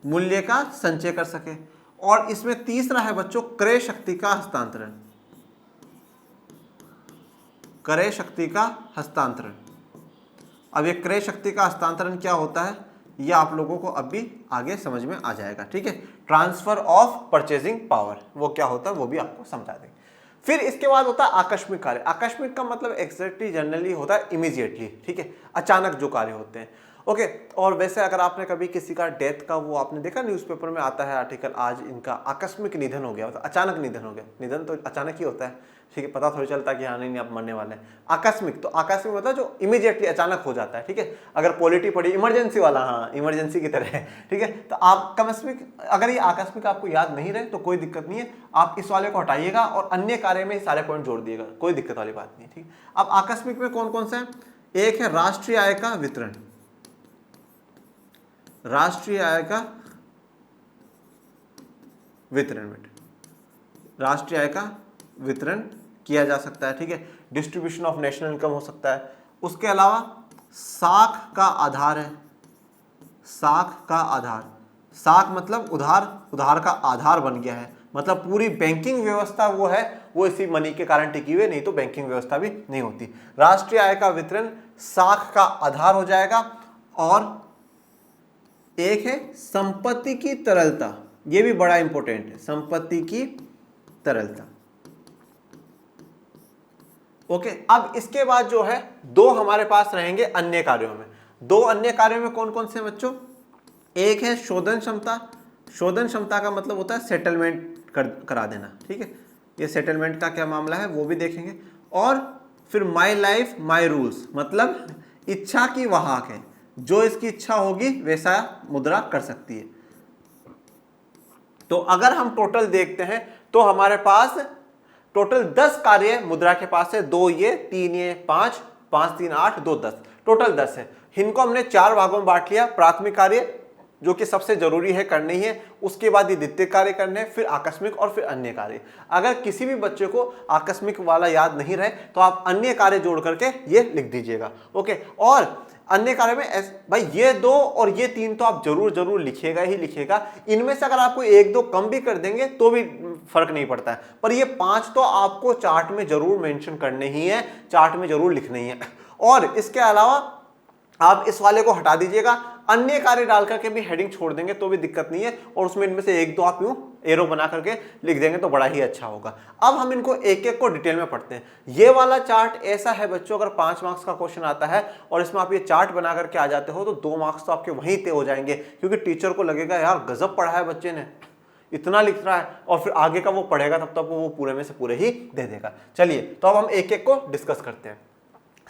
मूल्य का संचय कर सके। और इसमें तीसरा है बच्चों क्रय शक्ति का हस्तांतरण, क्रय शक्ति का हस्तांतरण। अब ये क्रय शक्ति का हस्तांतरण क्या होता है ये आप लोगों को अभी आगे समझ में आ जाएगा, ठीक है। ट्रांसफर ऑफ परचेजिंग पावर वो क्या होता है वो भी आपको समझा देंगे। फिर इसके बाद होता है आकस्मिक कार्य। आकस्मिक का मतलब एग्जैक्टली जनरली होता है इमीडिएटली, ठीक है, अचानक जो कार्य होते हैं। ओके, और वैसे अगर आपने कभी किसी का डेथ का वो आपने देखा न्यूज़पेपर में आता है आर्टिकल, आज इनका आकस्मिक निधन हो गया, मतलब अचानक निधन हो गया। निधन तो अचानक ही होता है, ठीक है, पता थोड़ी चलता कि हाँ नहीं आप मरने वाले हैं। आकस्मिक, तो आकस्मिक मतलब जो इमीडिएटली अचानक हो जाता है, ठीक है। अगर पॉलिटी पड़ी इमरजेंसी वाला, हाँ इमरजेंसी की तरह, ठीक है। तो आकस्मिक, अगर ये आकस्मिक आपको याद नहीं रहे तो कोई दिक्कत नहीं है, आप इस वाले को हटाइएगा और अन्य कार्य में सारे पॉइंट जोड़ दिएगा, कोई दिक्कत वाली बात नहीं, ठीक। अब आकस्मिक में कौन कौन सा है? एक है राष्ट्रीय आय का वितरण, राष्ट्रीय आय का वितरण, बेटा राष्ट्रीय आय का वितरण किया जा सकता है, ठीक है। डिस्ट्रीब्यूशन ऑफ नेशनल इनकम हो सकता है। उसके अलावा साख का आधार है, साख का आधार, साख मतलब उधार, उधार का आधार बन गया है, मतलब पूरी बैंकिंग व्यवस्था वो है वो इसी मनी के कारण टिकी हुई है, नहीं तो बैंकिंग व्यवस्था भी नहीं होती। राष्ट्रीय आय का वितरण साख का आधार हो जाएगा। और एक है संपत्ति की तरलता, ये भी बड़ा इंपॉर्टेंट है, संपत्ति की तरलता। ओके, अब इसके बाद जो है दो हमारे पास रहेंगे अन्य कार्यों में। दो अन्य कार्यों में कौन कौन से बच्चों? एक है शोधन क्षमता। शोधन क्षमता का मतलब होता है सेटलमेंट करा देना, ठीक है। ये सेटलमेंट का क्या मामला है वो भी देखेंगे। और फिर माई लाइफ माई रूल्स, मतलब इच्छा की वाहक है, जो इसकी इच्छा होगी वैसा मुद्रा कर सकती है। तो अगर हम टोटल देखते हैं तो हमारे पास टोटल 10 कार्य मुद्रा के पास है, 2 ये, 3 ये, 5, 5 3 8, 2 10, टोटल 10 है। इनको हमने 4 भागों में बांट लिया, प्राथमिक कार्य, जो कि सबसे जरूरी है, करनी है। उसके बाद ये द्वितीय कार्य करने हैं, फिर आकस्मिक और फिर अन्य कार्य। अगर किसी भी बच्चे को आकस्मिक वाला याद नहीं रहे तो आप अन्य कार्य जोड़ करके ये लिख दीजिएगा। ओके, और अन्य कार्य में भाई ये 2 और ये 3 तो आप जरूर जरूर लिखिएगा ही लिखिएगा। इनमें से अगर आपको 1-2 कम भी कर देंगे तो भी फर्क नहीं पड़ता है, पर ये 5 तो आपको चार्ट में जरूर मेंशन करने ही है, चार्ट में जरूर लिखने ही है। और इसके अलावा आप इस वाले को हटा दीजिएगा, अन्य कार्य डाल करके भी हेडिंग छोड़ देंगे तो भी दिक्कत नहीं है, और उसमें इनमें से 1-2 आप यूं एरो बना करके लिख देंगे तो बड़ा ही अच्छा होगा। अब हम इनको एक एक को डिटेल में पढ़ते हैं। ये वाला चार्ट ऐसा है बच्चों, अगर 5 मार्क्स का क्वेश्चन आता है और इसमें आप ये चार्ट बना करके आ जाते हो तो 2 मार्क्स तो आपके वहीं तय हो जाएंगे, क्योंकि टीचर को लगेगा यार गजब पढ़ा है बच्चे ने, इतना लिख रहा है, और फिर आगे का वो पढ़ेगा तब तक वो पूरे में से पूरे ही दे देगा। चलिए, तो अब हम एक एक को डिस्कस करते हैं।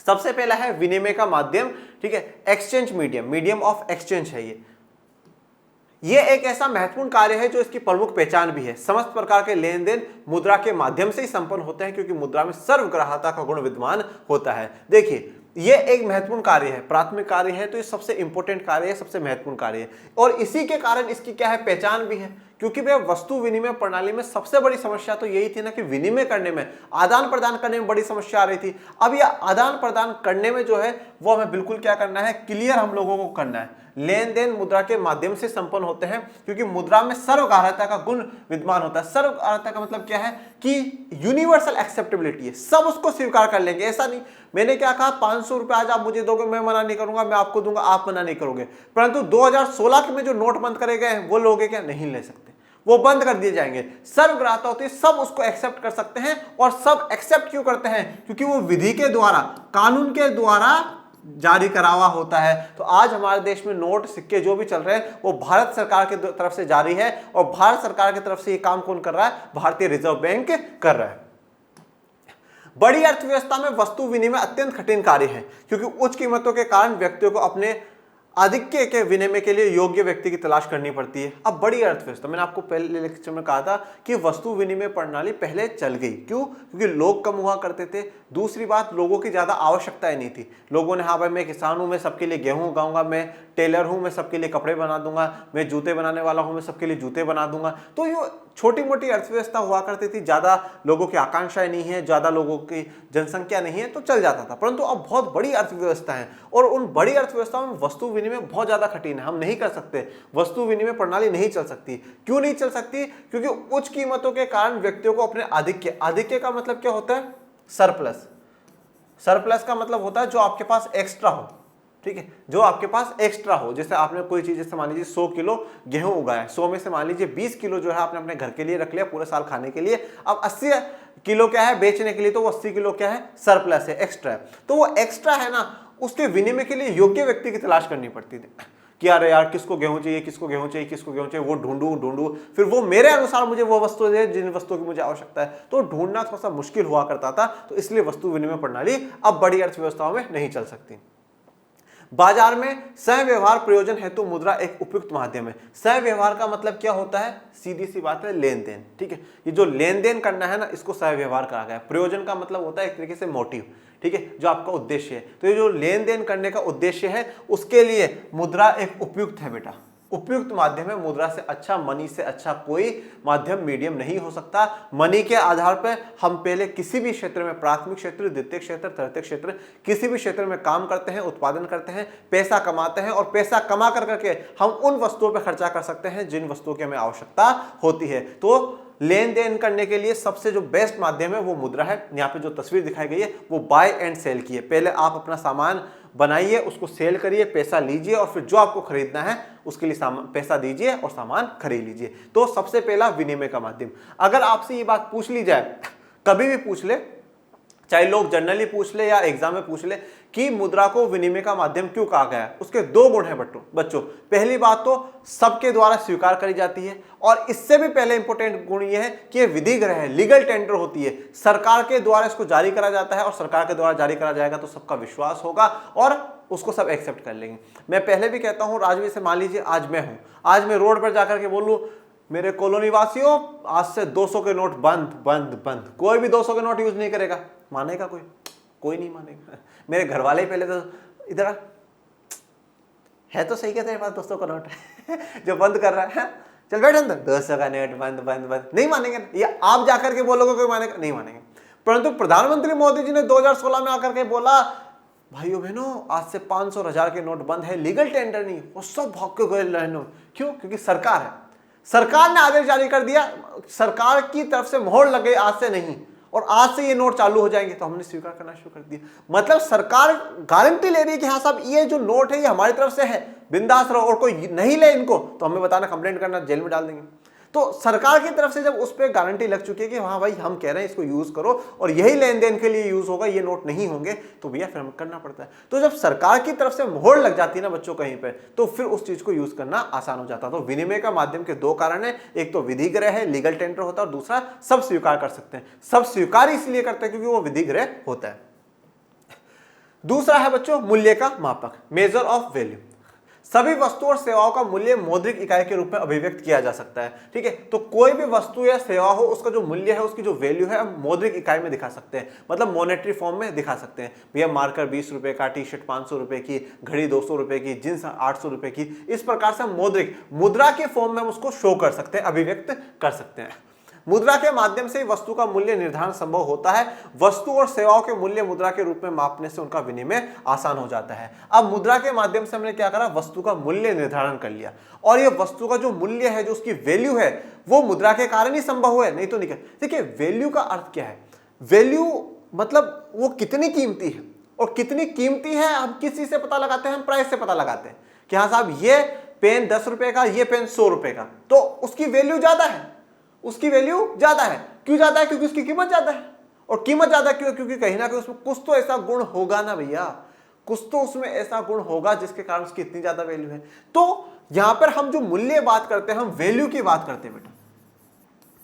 सबसे पहला है विनिमय का माध्यम, ठीक है, exchange medium, medium of exchange है ये एक ऐसा महत्वपूर्ण कार्य है जो इसकी प्रमुख पहचान भी है। समस्त प्रकार के लेन देन मुद्रा के माध्यम से ही संपन्न होते हैं, क्योंकि मुद्रा में सर्वग्राह्यता का गुण विद्यमान होता है। देखिए, ये एक महत्वपूर्ण कार्य है, प्राथमिक कार्य है, तो ये सबसे इंपॉर्टेंट कार्य है, सबसे महत्वपूर्ण कार्य है, और इसी के कारण इसकी क्या है, पहचान भी है। क्योंकि भैया वस्तु विनिमय प्रणाली में सबसे बड़ी समस्या तो यही थी ना कि विनिमय करने में, आदान प्रदान करने में बड़ी समस्या आ रही थी। अब यह आदान प्रदान करने में जो है वो हमें बिल्कुल क्या करना है, क्लियर हम लोगों को करना है। लेन देन मुद्रा के माध्यम से संपन्न होते हैं, क्योंकि मुद्रा में सर्वग्राह्यता का गुण विद्यमान होता है। सर्वग्राह्यता का मतलब क्या है कि यूनिवर्सल एक्सेप्टेबिलिटी है, सब उसको स्वीकार कर लेंगे। ऐसा नहीं, मैंने क्या कहा, 500 रुपए आज आप मुझे दोगे, मैं मना नहीं करूंगा, मैं आपको दूंगा, आप मना नहीं करोगे। परंतु 2016 के में जो नोट बंद करे गए हैं वो लोगे क्या, नहीं ले सकते, वो बंद कर दिए जाएंगे। सर्वग्राह्यता होती है, सब उसको एक्सेप्ट कर सकते हैं, और सब एक्सेप्ट क्यों करते हैं, क्योंकि वो विधि के द्वारा, कानून के द्वारा जारी करा हुआ होता है। तो आज हमारे देश में नोट सिक्के जो भी चल रहे हैं वो भारत सरकार की तरफ से जारी है, और भारत सरकार की तरफ से ये काम कौन कर रहा है, भारतीय रिजर्व बैंक कर रहा है। बड़ी अर्थव्यवस्था में वस्तु विनिमय अत्यंत कठिन कार्य है, क्योंकि उच्च कीमतों के कारण व्यक्तियों को अपने आधिक्य के विनिमय के लिए योग्य व्यक्ति की तलाश करनी पड़ती है। अब बड़ी अर्थव्यवस्था, मैंने आपको पहले लेक्चर में कहा था कि वस्तु विनिमय प्रणाली पहले चल गई, क्यों, क्योंकि लोग कम हुआ करते थे। दूसरी बात, लोगों की ज्यादा आवश्यकताएं नहीं थी। लोगों ने, हाँ भाई मैं किसान हूं, मैं सबके लिए गेहूं उगाऊंगा, मैं टेलर हूं, मैं सबके लिए कपड़े बना दूंगा, मैं जूते बनाने वाला हूं, मैं सबके लिए जूते बना दूंगा। तो ये छोटी मोटी अर्थव्यवस्था हुआ करती थी, ज्यादा लोगों की आकांक्षाएं नहीं है, ज्यादा लोगों की जनसंख्या नहीं है, तो चल जाता था। परंतु अब बहुत बड़ी अर्थव्यवस्था है, और उन बड़ी अर्थव्यवस्थाओं में वस्तु विनिमय बहुत ज्यादा कठिन है, हम नहीं कर सकते, वस्तु विनिमय प्रणाली नहीं चल सकती। क्यों नहीं चल सकती, क्योंकि उच्च कीमतों के कारण व्यक्तियों को अपने आधिक्य, आधिक्य का मतलब क्या होता है, सरप्लस। सरप्लस का मतलब होता है जो आपके पास एक्स्ट्रा हो, ठीक है, जो आपके पास एक्स्ट्रा हो। जैसे आपने कोई चीज, जैसे मान लीजिए 100 किलो गेहूं उगाया, 100 में से मान लीजिए 20 किलो जो है आपने अपने घर के लिए रख लिया, पूरे साल खाने के लिए। अब 80 किलो क्या है बेचने के लिए, तो वो 80 किलो क्या है, सरप्लस है, एक्स्ट्रा है। तो वो एक्स्ट्रा है ना, उसके विनिमय के लिए योग्य व्यक्ति की तलाश करनी पड़ती थी कि अरे यार किसको गेहूं चाहिए, किसको गेहूं चाहिए, किसको गेहूं चाहिए, वो ढूंढूं, फिर वो मेरे अनुसार मुझे वो वस्तु दे जिन वस्तुओं की मुझे आवश्यकता है। तो ढूंढना थोड़ा सा मुश्किल हुआ करता था, तो इसलिए वस्तु विनिमय प्रणाली अब बड़ी अर्थव्यवस्थाओं में नहीं चल सकती। बाजार में सह व्यवहार प्रयोजन हेतु मुद्रा एक उपयुक्त माध्यम है। सह व्यवहार का मतलब क्या होता है, सीधी सी बात है, लेन देन, ठीक है। ये जो लेन देन करना है ना, इसको सह व्यवहार कहा गया है। प्रयोजन का मतलब होता है एक तरीके से मोटिव, ठीक है, जो आपका उद्देश्य है। तो ये जो लेन देन करने का उद्देश्य है, उसके लिए मुद्रा एक उपयुक्त है बेटा, उपयुक्त माध्यम है। मुद्रा से अच्छा, मनी से अच्छा कोई माध्यम, मीडियम नहीं हो सकता। मनी के आधार पर हम पहले किसी भी क्षेत्र में, प्राथमिक क्षेत्र, द्वितीय क्षेत्र, तृतीय क्षेत्र, किसी भी क्षेत्र में काम करते हैं, उत्पादन करते हैं, पैसा कमाते हैं, और पैसा कमा करके हम उन वस्तुओं पर खर्चा कर सकते हैं जिन वस्तुओं की हमें आवश्यकता होती है। तो लेन देन करने के लिए सबसे जो बेस्ट माध्यम है वो मुद्रा है। यहाँ पे जो तस्वीर दिखाई गई है वो बाय एंड सेल की है। पहले आप अपना सामान बनाइए, उसको सेल करिए, पैसा लीजिए, और फिर जो आपको खरीदना है उसके लिए पैसा दीजिए और सामान खरीद लीजिए। तो सबसे पहला विनिमय का माध्यम। अगर आपसे ये बात पूछ ली जाए, कभी भी पूछ ले, चाहे लोग जनरली पूछ ले या एग्जाम में पूछ ले कि मुद्रा को विनिमय का माध्यम क्यों कहा गया है, उसके 2 गुण हैं बच्चों। पहली बात तो सबके द्वारा स्वीकार करी जाती है, और इससे भी पहले इंपॉर्टेंट गुण यह है कि यह विधिग्रह है, लीगल टेंडर होती है, सरकार के द्वारा इसको जारी करा जाता है, और सरकार के द्वारा जारी करा जाएगा तो सबका विश्वास होगा और उसको सब एक्सेप्ट कर लेंगे। मैं पहले भी कहता हूं, राजवीर से मान लीजिए आज मैं हूं, आज मैं रोड पर जाकर के बोलूं मेरे कॉलोनी वासियों आज से 200 के नोट बंद बंद बंद, कोई भी 200 के नोट यूज नहीं करेगा, मानेगा कोई नहीं मानेगा। मेरे घर वाले ही पहले तो इधर है तो सही, क्या तेरे पास 200 का नोट है जो बंद कर रहा है, चल बैठ अंदर, 200 का नोट बंद बंद बंद, नहीं मानेंगे ना, या आप जाकर के बोलोगे कोई मानेगा, नहीं मानेंगे। परंतु प्रधानमंत्री मोदी जी ने 2016 में आकर के बोला भाइयों बहनों आज से 500 और 1000 के नोट बंद है, लीगल टेंडर नहीं, वो सब भाग के गए लाइनों। क्यों? क्योंकि सरकार है, सरकार ने आदेश जारी कर दिया, सरकार की तरफ से मोहर लग गई आज से नहीं, और आज से ये नोट चालू हो जाएंगे, तो हमने स्वीकार करना शुरू कर दिया। मतलब सरकार गारंटी ले रही है कि हाँ साहब ये जो नोट है ये हमारी तरफ से है, बिंदास रहो, और कोई नहीं ले इनको तो हमें बताना, कंप्लेंट करना, जेल में डाल देंगे। तो सरकार की तरफ से जब उस पर गारंटी लग चुकी है कि हाँ भाई हम कह रहे हैं इसको यूज करो और यही लेन देन के लिए यूज होगा, ये नोट नहीं होंगे, तो भैया फिर हमें करना पड़ता है। तो जब सरकार की तरफ से मोहर लग जाती है ना बच्चों कहीं पे, तो फिर उस चीज को यूज करना आसान हो जाता है। तो विनिमय का माध्यम के दो कारण है, एक तो विधिग्रह है, लीगल टेंडर होता है, और दूसरा सब स्वीकार कर सकते हैं। सब स्वीकार इसलिए करते हैं क्योंकि वो विधिग्रह होता है। दूसरा है बच्चों मूल्य का मापक, मेजर ऑफ वैल्यू। सभी वस्तु और सेवाओं का मूल्य मौद्रिक इकाई के रूप में अभिव्यक्त किया जा सकता है। ठीक है, तो कोई भी वस्तु या सेवा हो, उसका जो मूल्य है, उसकी जो वैल्यू है, हम मौद्रिक इकाई में दिखा सकते हैं, मतलब मॉनेटरी फॉर्म में दिखा सकते हैं। भैया मार्कर 20 रुपए का, टी शर्ट 500 रुपए की, घड़ी 200 रुपए की, जींस 800 रुपए की, इस प्रकार से हम मौद्रिक मुद्रा के फॉर्म में हम उसको शो कर सकते हैं, अभिव्यक्त कर सकते हैं। मुद्रा के माध्यम से वस्तु का मूल्य निर्धारण संभव होता है। वस्तु और सेवाओं के मूल्य मुद्रा के रूप में मापने से उनका विनिमय आसान हो जाता है। अब मुद्रा के माध्यम से हमने क्या करा, वस्तु का मूल्य निर्धारण कर लिया, और ये वस्तु का जो मूल्य है, जो उसकी वैल्यू है, वो मुद्रा के कारण ही संभव हुआ है, नहीं तो नहीं। देखिए वैल्यू का अर्थ क्या है, वैल्यू मतलब वो कितनी कीमती है, और कितनी कीमती है हम किस चीज से पता लगाते हैं, हम प्राइस से पता लगाते हैं कि हाँ साहब ये पेन 10 रुपए का, ये पेन 100 रुपए का, तो उसकी वैल्यू ज्यादा है, उसकी वैल्यू ज्यादा है। क्यों ज्यादा है? क्योंकि उसकी कीमत ज्यादा है। और कीमत ज्यादा क्यों? क्योंकि कहीं ना कहीं उसमें कुछ तो ऐसा गुण होगा ना भैया, कुछ तो उसमें ऐसा गुण होगा जिसके कारण उसकी इतनी ज्यादा वैल्यू है। तो यहां पर हम जो मूल्य बात करते हैं, हम वैल्यू की बात करते हैं बेटा,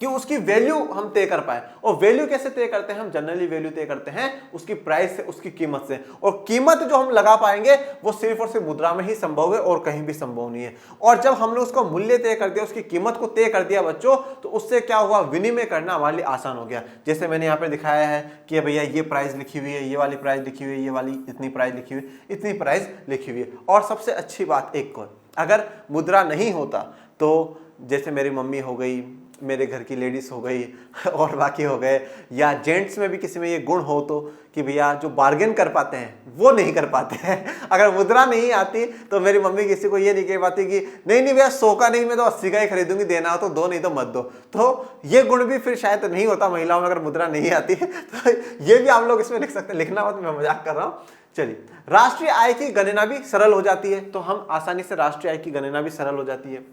कि उसकी वैल्यू हम तय कर पाए। और वैल्यू कैसे तय करते हैं? हम जनरली वैल्यू तय करते हैं उसकी प्राइस से, उसकी कीमत से, और कीमत जो हम लगा पाएंगे वो सिर्फ और सिर्फ मुद्रा में ही संभव है और कहीं भी संभव नहीं है। और जब हमने उसका मूल्य तय कर दिया, उसकी कीमत को तय कर दिया बच्चों, तो उससे क्या हुआ, विनिमय करना हमारे लिए आसान हो गया। जैसे मैंने यहाँ पे दिखाया है कि भैया ये प्राइस लिखी हुई है, ये वाली प्राइस लिखी हुई है, ये वाली इतनी प्राइस लिखी हुई है, इतनी प्राइस लिखी हुई है। और सबसे अच्छी बात एक को, अगर मुद्रा नहीं होता तो जैसे मेरी मम्मी हो गई, मेरे घर की लेडीज हो गई, और बाकी हो गए, या जेंट्स में भी किसी में ये गुण हो तो कि भैया जो बार्गेन कर पाते हैं वो नहीं कर पाते हैं। अगर मुद्रा नहीं आती तो मेरी मम्मी किसी को ये नहीं कह पाती कि नहीं नहीं भैया 100 का नहीं, मैं तो 80 का ही खरीदूंगी, देना हो तो दो, नहीं तो मत दो। तो ये गुण भी फिर शायद नहीं होता महिलाओं में अगर मुद्रा नहीं आती है। तो ये भी आप लोग इसमें लिख सकते हैं, लिखना मत, मैं मजाक कर रहा हूँ। चलिए, राष्ट्रीय आय की गणना भी सरल हो जाती है, तो हम आसानी से राष्ट्रीय आय की गणना भी सरल हो जाती है।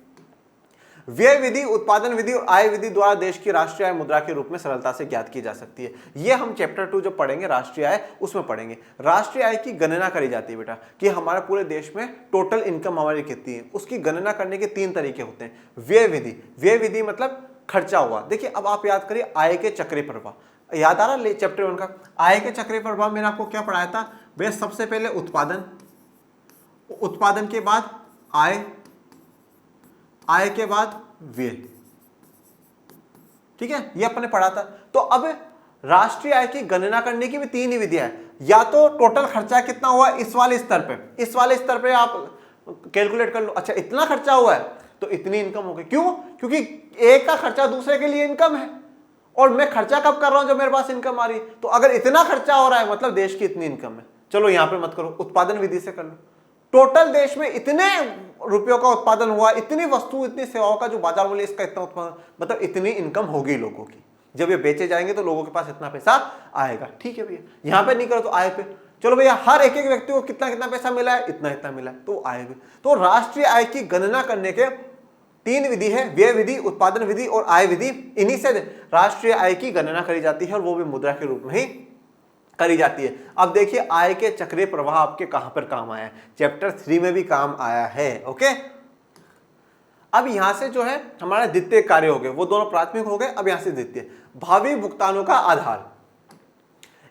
व्यय विधि, उत्पादन विधि और आय विधि द्वारा देश की राष्ट्रीय आय मुद्रा के रूप में सरलता से ज्ञात की जा सकती है। ये हम चैप्टर 2 जब पढ़ेंगे राष्ट्रीय आय, उसमें पढ़ेंगे। राष्ट्रीय आय की गणना करी जाती है बेटा, कि हमारे पूरे देश में टोटल इनकम हमारी कितनी है, उसकी गणना करने के 3 तरीके होते हैं। व्यय विधि, व्यय विधि मतलब खर्चा हुआ। देखिए अब आप याद करिए आय के चक्रीय प्रभाव, याद आ रहा चैप्टर 1 का, आय के चक्रीय प्रभाव मैंने आपको क्या पढ़ाया था भैया, सबसे पहले उत्पादन, उत्पादन के बाद आय, आय के बाद व्यय। ठीक है, ये अपने पढ़ा था। तो अब राष्ट्रीय आय की गणना करने की भी 3 ही विधियां हैं। या तो टोटल खर्चा कितना हुआ इस वाले स्तर पे, इस वाले स्तर पे आप कैलकुलेट कर लो, अच्छा इतना खर्चा हुआ है तो इतनी इनकम होगी। क्यों? क्योंकि एक का खर्चा दूसरे के लिए इनकम है, और मैं खर्चा कब कर रहा हूं, जब मेरे पास इनकम आ रही है। तो अगर इतना खर्चा हो रहा है मतलब देश की इतनी इनकम है। चलो यहां पे मत करो, उत्पादन विधि से कर लो, टोटल देश में इतने रुपयों का उत्पादन हुआ, इतनी वस्तु, इतनी सेवाओं का जो बाजार मूल्य, इसका इतना उत्पादन, मतलब इतनी इनकम होगी लोगों की। जब ये बेचे जाएंगे तो लोगों के पास इतना पैसा आएगा। ठीक है भैया, यहां पे नहीं करो तो आय पे, चलो भैया हर एक एक व्यक्ति को कितना कितना पैसा मिला है, इतना इतना मिला है, तो आय पे। तो राष्ट्रीय आय की गणना करने के 3 विधि है, व्यय विधि, उत्पादन विधि और आय विधि। इन्हीं से राष्ट्रीय आय की गणना करी जाती है, और वो भी मुद्रा के रूप में ही करी जाती है। अब देखिए आय के चक्रीय प्रवाह आपके कहां पर काम आया है, चैप्टर 3 में भी काम आया है। ओके, अब यहां से जो है हमारा द्वितीय कार्य हो गए, वो दोनों प्राथमिक हो गए। अब यहां से द्वितीय, भावी भुगतानों का आधार,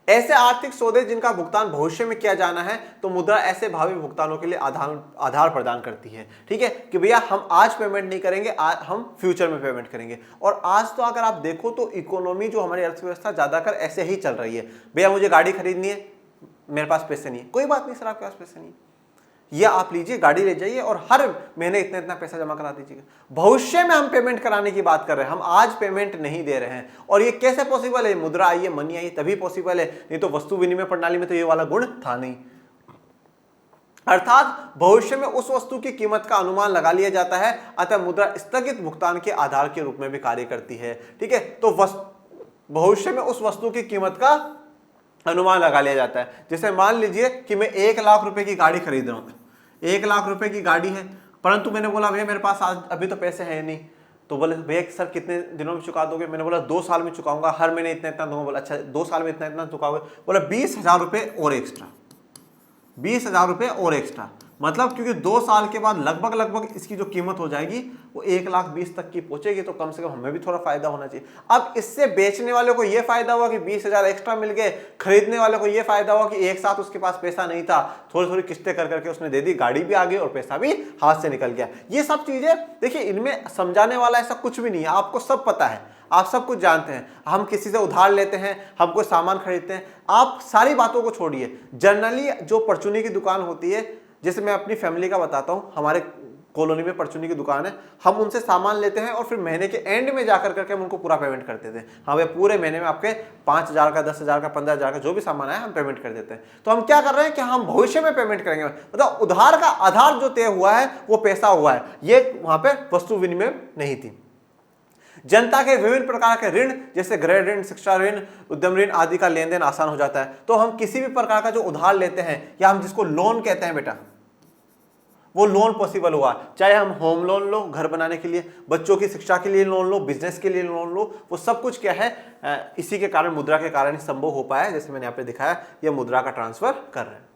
ऐसे आर्थिक सौदे जिनका भुगतान भविष्य में किया जाना है, तो मुद्रा ऐसे भावी भुगतानों के लिए आधार प्रदान करती है। ठीक है, कि भैया हम आज पेमेंट नहीं करेंगे, हम फ्यूचर में पेमेंट करेंगे। और आज तो अगर आप देखो तो इकोनॉमी जो हमारी अर्थव्यवस्था ज्यादातर ऐसे ही चल रही है। भैया मुझे गाड़ी खरीदनी है, मेरे पास पैसे नहीं है, कोई बात नहीं सर आपके पास पैसे नहीं है, ये आप लीजिए, गाड़ी ले जाइए और हर महीने इतना इतना पैसा जमा करा दीजिएगा। भविष्य में हम पेमेंट कराने की बात कर रहे हैं, हम आज पेमेंट नहीं दे रहे हैं। और ये कैसे पॉसिबल है? मुद्रा आई है, मनी आई तभी पॉसिबल है, नहीं तो वस्तु विनिमय प्रणाली में तो ये वाला गुण था नहीं। अर्थात भविष्य में उस वस्तु की कीमत का अनुमान लगा लिया जाता है, अतः मुद्रा स्थगित भुगतान के आधार के रूप में भी कार्य करती है। ठीक है, तो भविष्य में उस वस्तु की कीमत का अनुमान लगा लिया जाता है। जैसे मान लीजिए कि मैं 1 लाख रुपए की गाड़ी खरीद रहा हूं, 1 लाख रुपए की गाड़ी है, परंतु मैंने बोला भैया मेरे पास आज अभी तो पैसे हैं नहीं। तो बोले भैया सर कितने दिनों में चुका दोगे? मैंने बोला 2 साल में चुकाऊंगा, हर महीने इतना इतना दूंगा। बोला अच्छा 2 साल में इतना इतना चुकाओगे? बोला 20,000 रुपये और एक्स्ट्रा, 20,000 रुपये और एक्स्ट्रा। मतलब क्योंकि 2 साल के बाद लगभग इसकी जो कीमत हो जाएगी वो 1,20,000 तक की पहुंचेगी, तो कम से कम हमें भी थोड़ा फायदा होना चाहिए। अब इससे बेचने वाले को ये फायदा हुआ कि 20,000 एक्स्ट्रा मिल गए, खरीदने वाले को ये फायदा हुआ कि एक साथ उसके पास पैसा नहीं था, थोड़ी थोड़ी किस्तें कर करके उसने दे दी, गाड़ी भी आ गई और पैसा भी हाथ से निकल गया। ये सब चीजें देखिए, इनमें समझाने वाला ऐसा कुछ भी नहीं है, आपको सब पता है, आप सब कुछ जानते हैं। हम किसी से उधार लेते हैं, हम कोई सामान खरीदते हैं, आप सारी बातों को छोड़िए। जनरली जो परचूनी की दुकान होती है, जैसे मैं अपनी फैमिली का बताता हूं, हमारे कॉलोनी में परचूनी की दुकान है, हम उनसे सामान लेते हैं और फिर महीने के एंड में जाकर करके हम उनको पूरा पेमेंट कर देते हैं। हाँ भाई पूरे महीने में आपके 5,000 का, 10,000 का, 15,000 का जो भी सामान है हम पेमेंट कर देते हैं। तो हम क्या कर रहे हैं कि हम भविष्य में पेमेंट करेंगे, मतलब उधार का आधार जो तय हुआ है वो पैसा हुआ है, ये वहां पे वस्तु विनिमय नहीं थी। जनता के विभिन्न प्रकार के ऋण जैसे गृह ऋण, शिक्षा ऋण, उद्यम ऋण आदि का लेन देन आसान हो जाता है। तो हम किसी भी प्रकार का जो उधार लेते हैं या हम जिसको लोन कहते हैं बेटा, वो लोन पॉसिबल हुआ। चाहे हम होम लोन लो घर बनाने के लिए, बच्चों की शिक्षा के लिए लोन लो, बिजनेस के लिए लोन लो, वो सब कुछ क्या है इसी के कारण, मुद्रा के कारण ही संभव हो पाया। जैसे मैंने यहाँ पे दिखाया, ये मुद्रा का ट्रांसफर कर रहे हैं।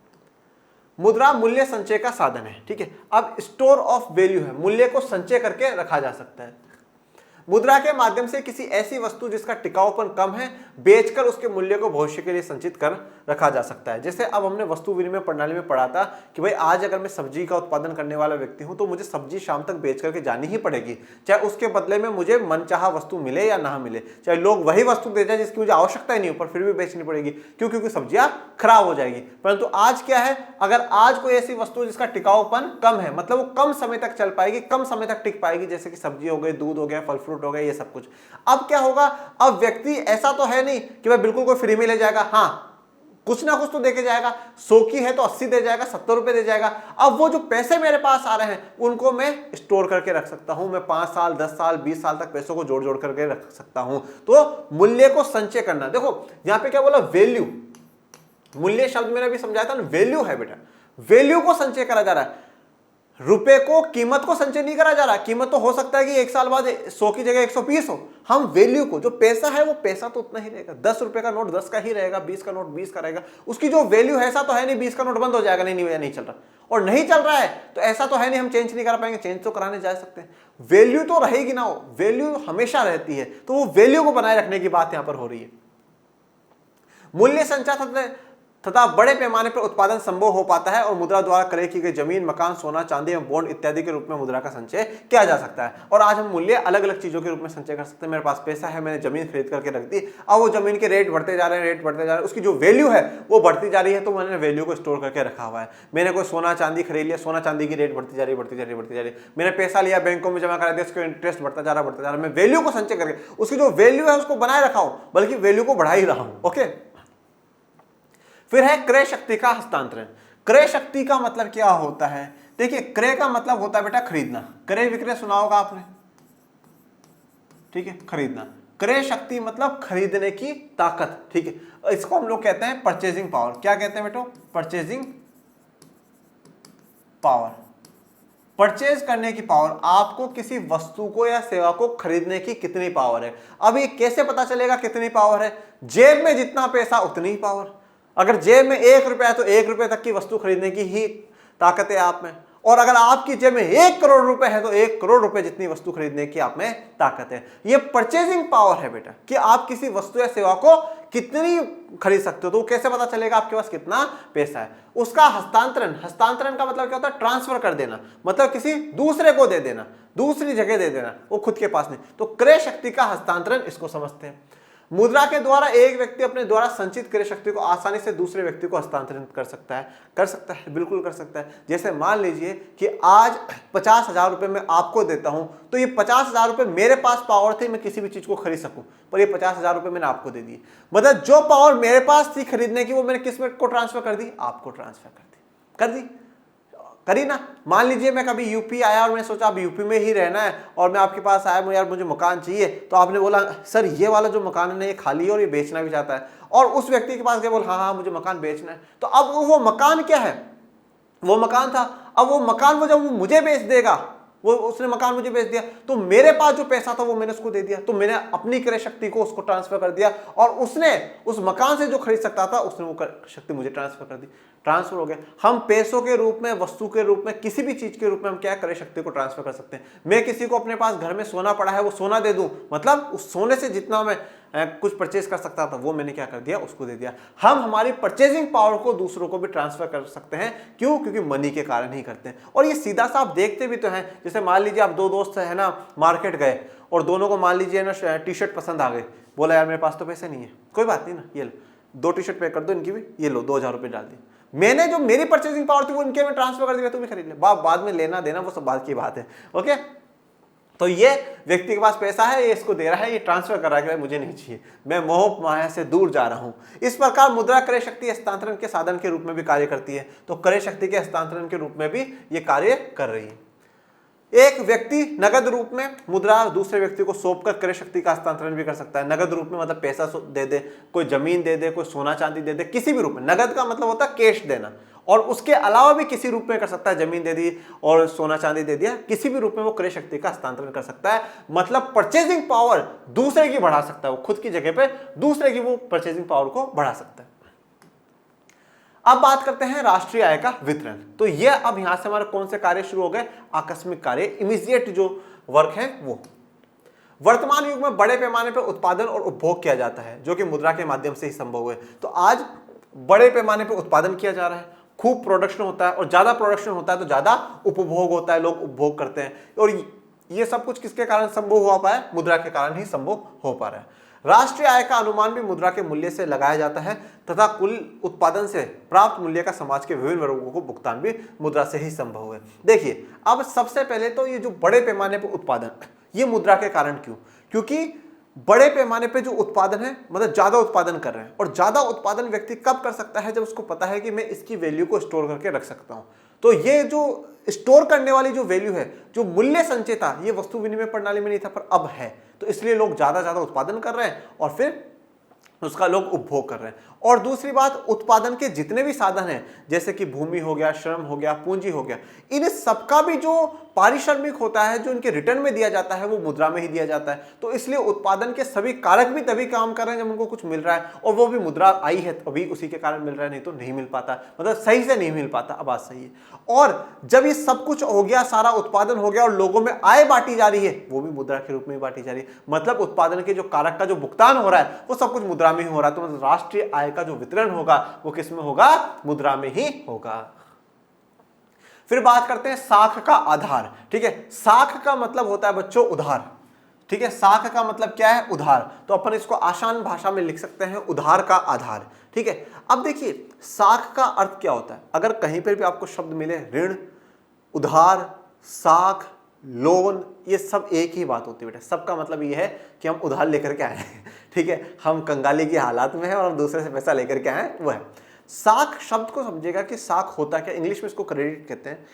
मुद्रा मूल्य संचय का साधन है। ठीक है, अब स्टोर ऑफ वैल्यू है, मूल्य को संचय करके रखा जा सकता है। मुद्रा के माध्यम से किसी ऐसी वस्तु जिसका टिकाऊपन कम है बेचकर उसके मूल्य को भविष्य के लिए संचित कर रखा जा सकता है। जैसे अब हमने वस्तु विनिमय प्रणाली में पढ़ा था कि भाई आज अगर मैं सब्जी का उत्पादन करने वाला व्यक्ति हूं तो मुझे सब्जी शाम तक बेच करके जानी ही पड़ेगी, चाहे उसके बदले में मुझे मनचाहा वस्तु मिले या ना मिले, चाहे लोग वही वस्तु दे जाए जिसकी मुझे आवश्यकता ही नहीं हो, पर फिर भी बेचनी पड़ेगी। क्यों? क्योंकि सब्जियां खराब हो जाएगी। परंतु आज क्या है, अगर आज कोई ऐसी वस्तु जिसका टिकाऊपन कम है, मतलब वो कम समय तक चल पाएगी, कम समय तक टिक पाएगी, जैसे कि सब्जी हो गई, दूध हो गया, फल फ्रूट हो गया, ये सब कुछ। अब क्या होगा, अब व्यक्ति ऐसा तो है नहीं कि भाई बिल्कुल कोई फ्री में ले जाएगा, हाँ कुछ ना कुछ तो देके जाएगा, 100 की है तो 80 दे जाएगा, 70 रुपए दे जाएगा। अब वो जो पैसे मेरे पास आ रहे हैं उनको मैं स्टोर करके रख सकता हूं, मैं 5 साल 10 साल 20 साल तक पैसों को जोड़ जोड़ करके रख सकता हूं। तो मूल्य को संचय करना, देखो यहां पे क्या बोला, वैल्यू, मूल्य शब्द मैंने अभी समझाया था ना, वैल्यू है बेटा, वैल्यू को संचय करा जा रहा है। रुपए को, कीमत को संचय नहीं करा जा रहा। कीमत तो हो सकता है कि 1 साल बाद 100 की जगह 120 हो, हम वैल्यू को, जो पैसा है वो पैसा तो उतना ही रहेगा, 10 रुपए का नोट 10 का ही रहेगा, 20 का नोट 20 का रहेगा, उसकी जो वैल्यू है, ऐसा तो है नहीं 20 का नोट बंद हो जाएगा, नहीं चल रहा, और नहीं चल रहा है तो ऐसा तो है नहीं हम चेंज नहीं कर पाएंगे, चेंज तो कराने जा सकते हैं, वैल्यू तो रहेगी ना, वैल्यू हमेशा रहती है। तो वो वैल्यू को बनाए रखने की बात यहां पर हो रही है। मूल्य संचय तथा बड़े पैमाने पर उत्पादन संभव हो पाता है और मुद्रा द्वारा क्रय की गई जमीन, मकान, सोना, चांदी एवं बॉन्ड इत्यादि के रूप में मुद्रा का संचय किया जा सकता है। और आज हम मूल्य अलग अलग चीजों के रूप में संचय कर सकते हैं। मेरे पास पैसा है, मैंने जमीन खरीद करके रख दी, अब वो जमीन के रेट बढ़ते जा रहे हैं, रेट बढ़ते जा रहे हैं, उसकी जो वैल्यू है वो बढ़ती जा रही है, तो मैंने वैल्यू को स्टोर करके रखा हुआ है। मैंने कोई सोना चांदी खरीद लिया, सोना चांदी की रेट बढ़ती जा रही है। मैंने पैसा लिया, बैंकों में जमा करा दिया, उसका इंटरेस्ट बढ़ता जा रहा है। मैं वैल्यू को संचय करके उसकी जो वैल्यू है उसको बनाए रखा हूं, बल्कि वैल्यू को बढ़ा ही रहा हूं। ओके, फिर है क्रय शक्ति का हस्तांतरण। क्रय शक्ति का मतलब क्या होता है? देखिए, क्रय का मतलब होता है बेटा खरीदना, क्रय विक्रय सुना होगा आपने, ठीक है, खरीदना। क्रय शक्ति मतलब खरीदने की ताकत, ठीक है, इसको हम लोग कहते हैं परचेजिंग पावर। क्या कहते हैं बेटो? परचेजिंग पावर, परचेज करने की पावर। आपको किसी वस्तु को या सेवा को खरीदने की कितनी पावर है। अब ये कैसे पता चलेगा कितनी पावर है? जेब में जितना पैसा उतनी ही पावर। अगर जेब में 1 रुपया है तो 1 रुपये तक की वस्तु खरीदने की ही ताकत है आप में, और अगर आपकी जेब में 1 करोड़ रुपए है तो 1 करोड़ रुपए जितनी वस्तु खरीदने की आप में ताकत है। ये परचेजिंग पावर है बेटा, कि आप किसी वस्तु या सेवा को कितनी खरीद सकते हो। तो कैसे पता चलेगा आपके पास कितना पैसा है? उसका हस्तांतरण, हस्तांतरण का मतलब क्या होता है? ट्रांसफर कर देना, मतलब किसी दूसरे को दे देना, दूसरी जगह दे देना, वो खुद के पास नहीं। तो क्रय शक्ति का हस्तांतरण इसको समझते हैं। मुद्रा के द्वारा एक व्यक्ति अपने द्वारा संचित क्रय शक्ति को आसानी से दूसरे व्यक्ति को हस्तांतरित कर सकता है, बिल्कुल कर सकता है। जैसे मान लीजिए कि आज 50,000 रुपए मैं आपको देता हूं, तो ये 50,000 रुपए मेरे पास पावर थी मैं किसी भी चीज को खरीद सकूं, पर ये 50,000 रुपए मैंने आपको दे दिए। मतलब जो पावर मेरे पास थी खरीदने की, वो मैंने किस में को ट्रांसफर कर दी? आपको ट्रांसफर कर दी करी ना। मान लीजिए मैं कभी यूपी आया और मैंने सोचा अब यूपी में ही रहना है, और मैं आपके पास आया, यार मुझे मकान चाहिए, तो आपने बोला सर ये वाला जो मकान है ना ये खाली है और ये बेचना भी चाहता है, और उस व्यक्ति के पास गए, बोल हाँ मुझे मकान बेचना है, तो अब वो मकान क्या है? वो मकान था। अब वो मकान वो जब वो मुझे बेच देगा, वो उसने मकान मुझे बेच दिया, तो मेरे पास जो पैसा था वो मैंने उसको दे दिया, तो मैंने अपनी क्रय शक्ति को उसको ट्रांसफर कर दिया, और उसने उस मकान से जो खरीद सकता था उसने वो शक्ति मुझे ट्रांसफर कर दी। ट्रांसफर हो गया। हम पैसों के रूप में, वस्तु के रूप में, किसी भी चीज के रूप में हम क्या क्रय शक्ति को ट्रांसफर कर सकते हैं। मैं किसी को अपने पास घर में सोना पड़ा है वो सोना दे दूं, मतलब उस सोने से जितना मैं कुछ परचेज कर सकता था वो मैंने क्या कर दिया? उसको दे दिया। हम हमारी परचेजिंग पावर को दूसरों को भी ट्रांसफर कर सकते हैं। क्यों? क्योंकि मनी के कारण ही करते हैं। और ये सीधा सा आप देखते भी तो हैं। जैसे मान लीजिए आप दो दोस्त है ना मार्केट गए, और दोनों को मान लीजिए ना टी शर्ट पसंद आ गई, बोला यार मेरे पास तो पैसे नहीं है, कोई बात नहीं ना, ये लो 2 टी शर्ट पे कर दो इनकी भी, ये लो 2,000 रुपये डाल दिए, मैंने जो मेरी परचेजिंग पावर थी वो इनके में ट्रांसफर कर दिया, तुम भी खरीद ले। बाद में लेना देना वो सब बात की बात है। ओके, तो ये व्यक्ति के पास पैसा है, ये इसको दे रहा है, ये ट्रांसफर कर रहा है कि मुझे नहीं चाहिए, मैं मोह माया से दूर जा रहा हूं। इस प्रकार मुद्रा क्रय शक्ति हस्तांतरण के साधन के रूप में भी कार्य करती है। तो क्रय शक्ति के हस्तांतरण के रूप में भी ये कार्य कर रही है। एक व्यक्ति नगद रूप में मुद्रा दूसरे व्यक्ति को सौंपकर क्रय शक्ति का हस्तांतरण भी कर सकता है। नगद रूप में मतलब पैसा दे दे, कोई जमीन दे दे, कोई सोना चांदी दे दे, किसी भी रूप में। नगद का मतलब होता है कैश देना, और उसके अलावा भी किसी रूप में कर सकता है। जमीन दे दी और सोना चांदी दे दिया, किसी भी रूप में वो क्रय शक्ति का हस्तांतरण कर सकता है। मतलब परचेजिंग पावर दूसरे की बढ़ा सकता है, वो खुद की जगह पे दूसरे की वो परचेजिंग पावर को बढ़ा सकता है। अब बात करते हैं राष्ट्रीय आय का वितरण। तो ये अब यहां से हमारे कौन से कार्य शुरू हो गए? आकस्मिक कार्य, इमीडिएट जो वर्क है वो। वर्तमान युग में बड़े पैमाने पर उत्पादन और उपभोग किया जाता है, जो कि मुद्रा के माध्यम से ही संभव है। तो आज बड़े पैमाने पर उत्पादन किया जा रहा है, खूब प्रोडक्शन होता है, और ज्यादा प्रोडक्शन होता है तो ज्यादा उपभोग होता है, लोग उपभोग करते हैं। और ये सब कुछ किसके कारण संभव हो पाया? मुद्रा के कारण ही संभव हो पा रहा है। राष्ट्रीय आय का अनुमान भी मुद्रा के मूल्य से लगाया जाता है, तथा कुल उत्पादन से प्राप्त मूल्य का समाज के विभिन्न वर्गों को भुगतान भी मुद्रा से ही संभव है। देखिए, अब सबसे पहले तो ये जो बड़े पैमाने पर उत्पादन, ये मुद्रा के कारण क्यों? क्योंकि बड़े पैमाने पे जो उत्पादन है, मतलब ज्यादा उत्पादन कर रहे हैं, और ज्यादा उत्पादन व्यक्ति कब कर सकता है? जब उसको पता है कि मैं इसकी वैल्यू को स्टोर करके रख सकता हूं। तो ये जो स्टोर करने वाली जो वैल्यू है, जो मूल्य संचय था, ये वस्तु विनिमय प्रणाली में नहीं था पर अब है। तो इसलिए लोग ज्यादा उत्पादन कर रहे हैं और फिर उसका लोग उपभोग कर रहे हैं। और दूसरी बात, उत्पादन के जितने भी साधन हैं, जैसे कि भूमि हो गया, श्रम हो गया, पूंजी हो गया, इन सबका भी जो पारिश्रमिक होता है, जो इनके रिटर्न में दिया जाता है, वो मुद्रा में ही दिया जाता है। तो इसलिए उत्पादन के सभी कारक भी तभी काम कर रहे हैं जब उनको कुछ मिल रहा है, और वो भी मुद्रा आई है तभी उसी के कारण मिल रहा है, नहीं तो नहीं मिल पाता, मतलब सही से नहीं मिल पाता। अब बात सही है। और जब ये सब कुछ हो गया, सारा उत्पादन हो गया और लोगों में आय बांटी जा रही है, वो भी मुद्रा के रूप में बांटी जा रही है। मतलब उत्पादन के जो कारक का जो भुगतान हो रहा है वो सब कुछ मुद्रा में ही हो रहा है। तो मतलब राष्ट्रीय आय का जो वितरण होगा वो किस में होगा? मुद्रा में ही होगा। फिर बात करते हैं साख का आधार। ठीक है, साख का मतलब होता है बच्चों उधार। ठीक है, साख का मतलब क्या है? उधार। तो अपन इसको आसान भाषा में लिख सकते हैं उधार का आधार। ठीक है, अब देखिए साख का अर्थ क्या होता है। अगर कहीं पर भी आपको शब्द मिले, ऋण, उधार, साख, लोन, ये सब एक ही बात होती है बेटा। सबका मतलब ये है कि हम उधार लेकर के आए हैं। ठीक है, हम कंगाली की हालात में हैं और हम दूसरे से पैसा लेकर के आए हैं, वो है। साख शब्द को समझेगा कि साख होता क्या, इंग्लिश में इसको क्रेडिट कहते हैं।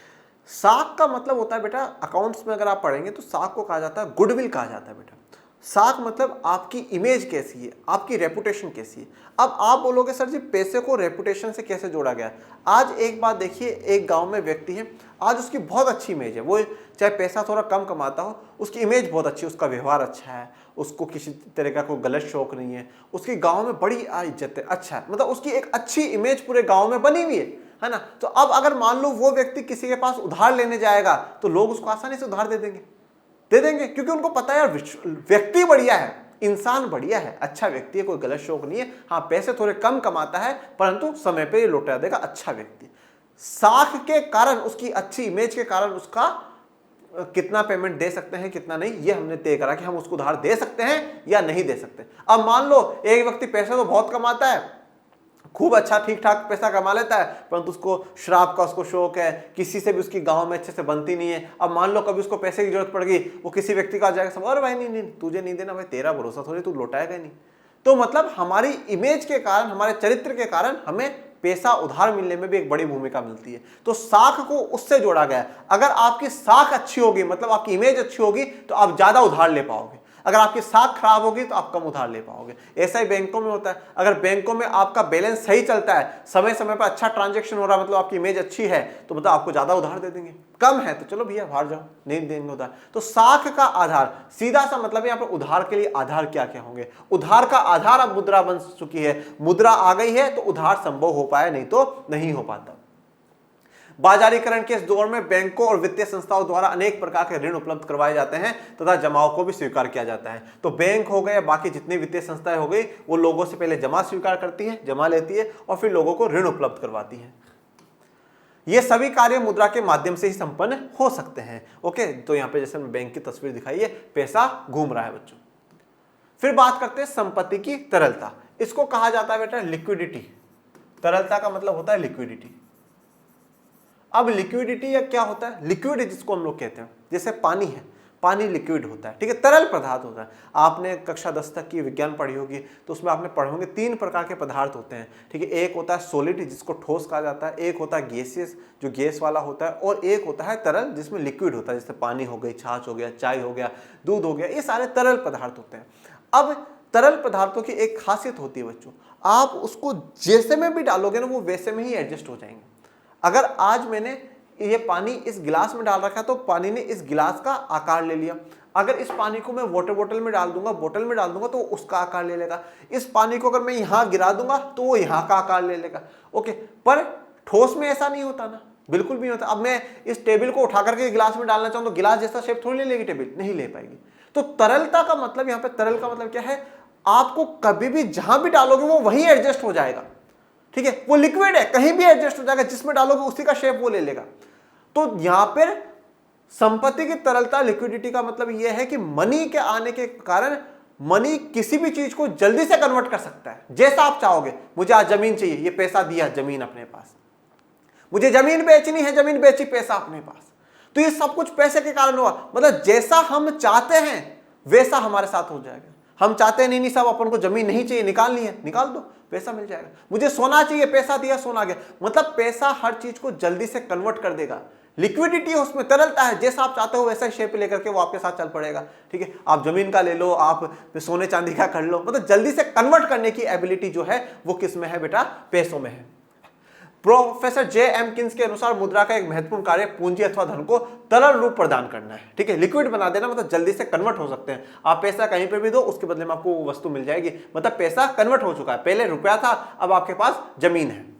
साख का मतलब होता है बेटा, अकाउंट्स में अगर आप पढ़ेंगे तो साख को कहा जाता है गुडविल कहा जाता है बेटा। साख मतलब आपकी इमेज कैसी है, आपकी रेपुटेशन कैसी है। अब आप बोलोगे सर जी पैसे को रेपुटेशन से कैसे जोड़ा गया? आज एक बात देखिए, एक गांव में व्यक्ति है, आज उसकी बहुत अच्छी इमेज है, वो चाहे पैसा थोड़ा कम कमाता हो, उसकी इमेज बहुत अच्छी है, उसका व्यवहार अच्छा है, उसको किसी तरह का कोई गलत शौक नहीं है, उसकी गांव में बड़ी इज्जत है, अच्छा है, मतलब उसकी एक अच्छी इमेज पूरे गांव में बनी हुई है ना। तो अब अगर मान लो वो व्यक्ति किसी के पास उधार लेने जाएगा तो लोग उसको आसानी से उधार दे देंगे, क्योंकि उनको पता है यार व्यक्ति बढ़िया है, इंसान बढ़िया है, अच्छा व्यक्ति है, कोई गलत शौक नहीं है, हाँ पैसे थोड़े कम कमाता है परंतु समय पे लौटा देगा, अच्छा व्यक्ति। साख के कारण, उसकी अच्छी इमेज के कारण उसका कितना पेमेंट दे सकते हैं कितना नहीं, ये हमने तय करा कि हम उसको उधार दे सकते हैं या नहीं दे सकते। अब मान लो एक व्यक्ति पैसा तो बहुत कमाता है, खूब अच्छा ठीक ठाक पैसा कमा लेता है, परंतु उसको शराब का उसको शौक है, किसी से भी उसकी गांव में अच्छे से बनती नहीं है। अब मान लो कभी उसको पैसे की जरूरत पड़ गई, वो किसी व्यक्ति का जाएगा सब, अरे भाई नहीं नहीं तुझे नहीं देना भाई, तेरा भरोसा थोड़ी, तू लौटाएगा नहीं। तो मतलब हमारी इमेज के कारण, हमारे चरित्र के कारण हमें पैसा उधार मिलने में भी एक बड़ी भूमिका मिलती है। तो साख को उससे जोड़ा गया है। अगर आपकी साख अच्छी होगी, मतलब आपकी इमेज अच्छी होगी, तो आप ज्यादा उधार ले पाओगे। अगर आपकी साख खराब होगी तो आप कम उधार ले पाओगे। ऐसा ही बैंकों में होता है। अगर बैंकों में आपका बैलेंस सही चलता है, समय समय पर अच्छा ट्रांजैक्शन हो रहा है, मतलब आपकी इमेज अच्छी है, तो मतलब आपको ज्यादा उधार दे देंगे। कम है तो चलो भैया बाहर जाओ, नहीं देंगे उधार। तो साख का आधार, सीधा सा मतलब यहाँ पर उधार के लिए आधार क्या क्या होंगे। उधार का आधार अब मुद्रा बन चुकी है, मुद्रा आ गई है तो उधार संभव हो पाया, नहीं तो नहीं हो पाता। बाजारीकरण के इस दौर में बैंकों और वित्तीय संस्थाओं द्वारा अनेक प्रकार के ऋण उपलब्ध करवाए जाते हैं तथा जमाओं को भी स्वीकार किया जाता है। तो बैंक हो गए, बाकी जितनी वित्तीय संस्थाएं हो गई, वो लोगों से पहले जमा स्वीकार करती है, जमा लेती है और फिर लोगों को ऋण उपलब्ध करवाती है। ये सभी कार्य मुद्रा के माध्यम से ही संपन्न हो सकते हैं। ओके, तो यहाँ पे जैसे बैंक की तस्वीर दिखाई है, पैसा घूम रहा है बच्चों। फिर बात करते हैं संपत्ति की तरलता। इसको कहा जाता है बेटा लिक्विडिटी। तरलता का मतलब होता है लिक्विडिटी। अब लिक्विडिटी या क्या होता है, लिक्विड जिसको हम लोग कहते हैं, जैसे पानी है, पानी लिक्विड होता है, ठीक है, तरल पदार्थ होता है। आपने कक्षा 10 तक की विज्ञान पढ़ी होगी, तो उसमें आपने पढ़े होंगे 3 प्रकार के पदार्थ होते हैं, ठीक है। एक होता है सॉलिड जिसको ठोस कहा जाता है, एक होता है गैसियस जो गैस वाला होता है, और एक होता है तरल जिसमें लिक्विड होता है, जैसे पानी हो गई, छाछ हो गया, चाय हो गया, दूध हो गया, ये सारे तरल पदार्थ होते हैं। अब तरल पदार्थों की एक खासियत होती है बच्चों, आप उसको जैसे में भी डालोगे ना, वो वैसे में ही एडजस्ट हो जाएंगे। अगर आज मैंने ये पानी इस गिलास में डाल रखा तो पानी ने इस गिलास का आकार ले लिया। अगर इस पानी को मैं वाटर बोतल में डाल दूंगा, बोतल में डाल दूंगा, तो उसका आकार ले लेगा। इस पानी को अगर मैं यहां गिरा दूंगा तो वो यहां का आकार ले लेगा। ओके, पर ठोस में ऐसा नहीं होता ना, बिल्कुल भी नहीं होता। अब मैं इस टेबल को उठा करके गिलास में डालना चाहूं तो गिलास जैसा शेप थोड़ी ले लेगी टेबल, नहीं ले पाएगी। तो तरलता का मतलब, यहाँ पे तरल का मतलब क्या है, आपको कभी भी जहां भी डालोगे वो वहीं एडजस्ट हो जाएगा, ठीक है। वो लिक्विड है, कहीं भी एडजस्ट हो जाएगा, जिसमें डालोगे उसी का शेप वो ले लेगा। तो यहां पर संपत्ति की तरलता, लिक्विडिटी का मतलब यह है कि मनी के आने के कारण मनी किसी भी चीज को जल्दी से कन्वर्ट कर सकता है, जैसा आप चाहोगे। मुझे आज जमीन चाहिए, ये पैसा दिया, जमीन अपने पास। मुझे जमीन बेचनी है, जमीन बेची, पैसा अपने पास। तो ये सब कुछ पैसे के कारण हुआ। मतलब जैसा हम चाहते हैं वैसा हमारे साथ हो जाएगा। हम चाहते हैं नहीं साहब अपन को जमीन नहीं चाहिए, निकालनी है, निकाल दो, पैसा मिल जाएगा। मुझे सोना चाहिए, पैसा दिया, सोना आ गया। मतलब पैसा हर चीज को जल्दी से कन्वर्ट कर देगा। लिक्विडिटी उसमें तरलता है, जैसा आप चाहते हो वैसा ही शेप लेकर के वो आपके साथ चल पड़ेगा, ठीक है। आप जमीन का ले लो, आप सोने चांदी का कर लो, मतलब जल्दी से कन्वर्ट करने की एबिलिटी जो है वो किस में है बेटा, पैसों में है। प्रोफेसर जे एम्किंस के अनुसार मुद्रा का एक महत्वपूर्ण कार्य पूंजी अथवा धन को तरल रूप प्रदान करना है, ठीक है। लिक्विड बना देना मतलब जल्दी से कन्वर्ट हो सकते हैं। आप पैसा कहीं पे भी दो, उसके बदले में आपको वो वस्तु मिल जाएगी। मतलब पैसा कन्वर्ट हो चुका है, पहले रुपया था, अब आपके पास जमीन है।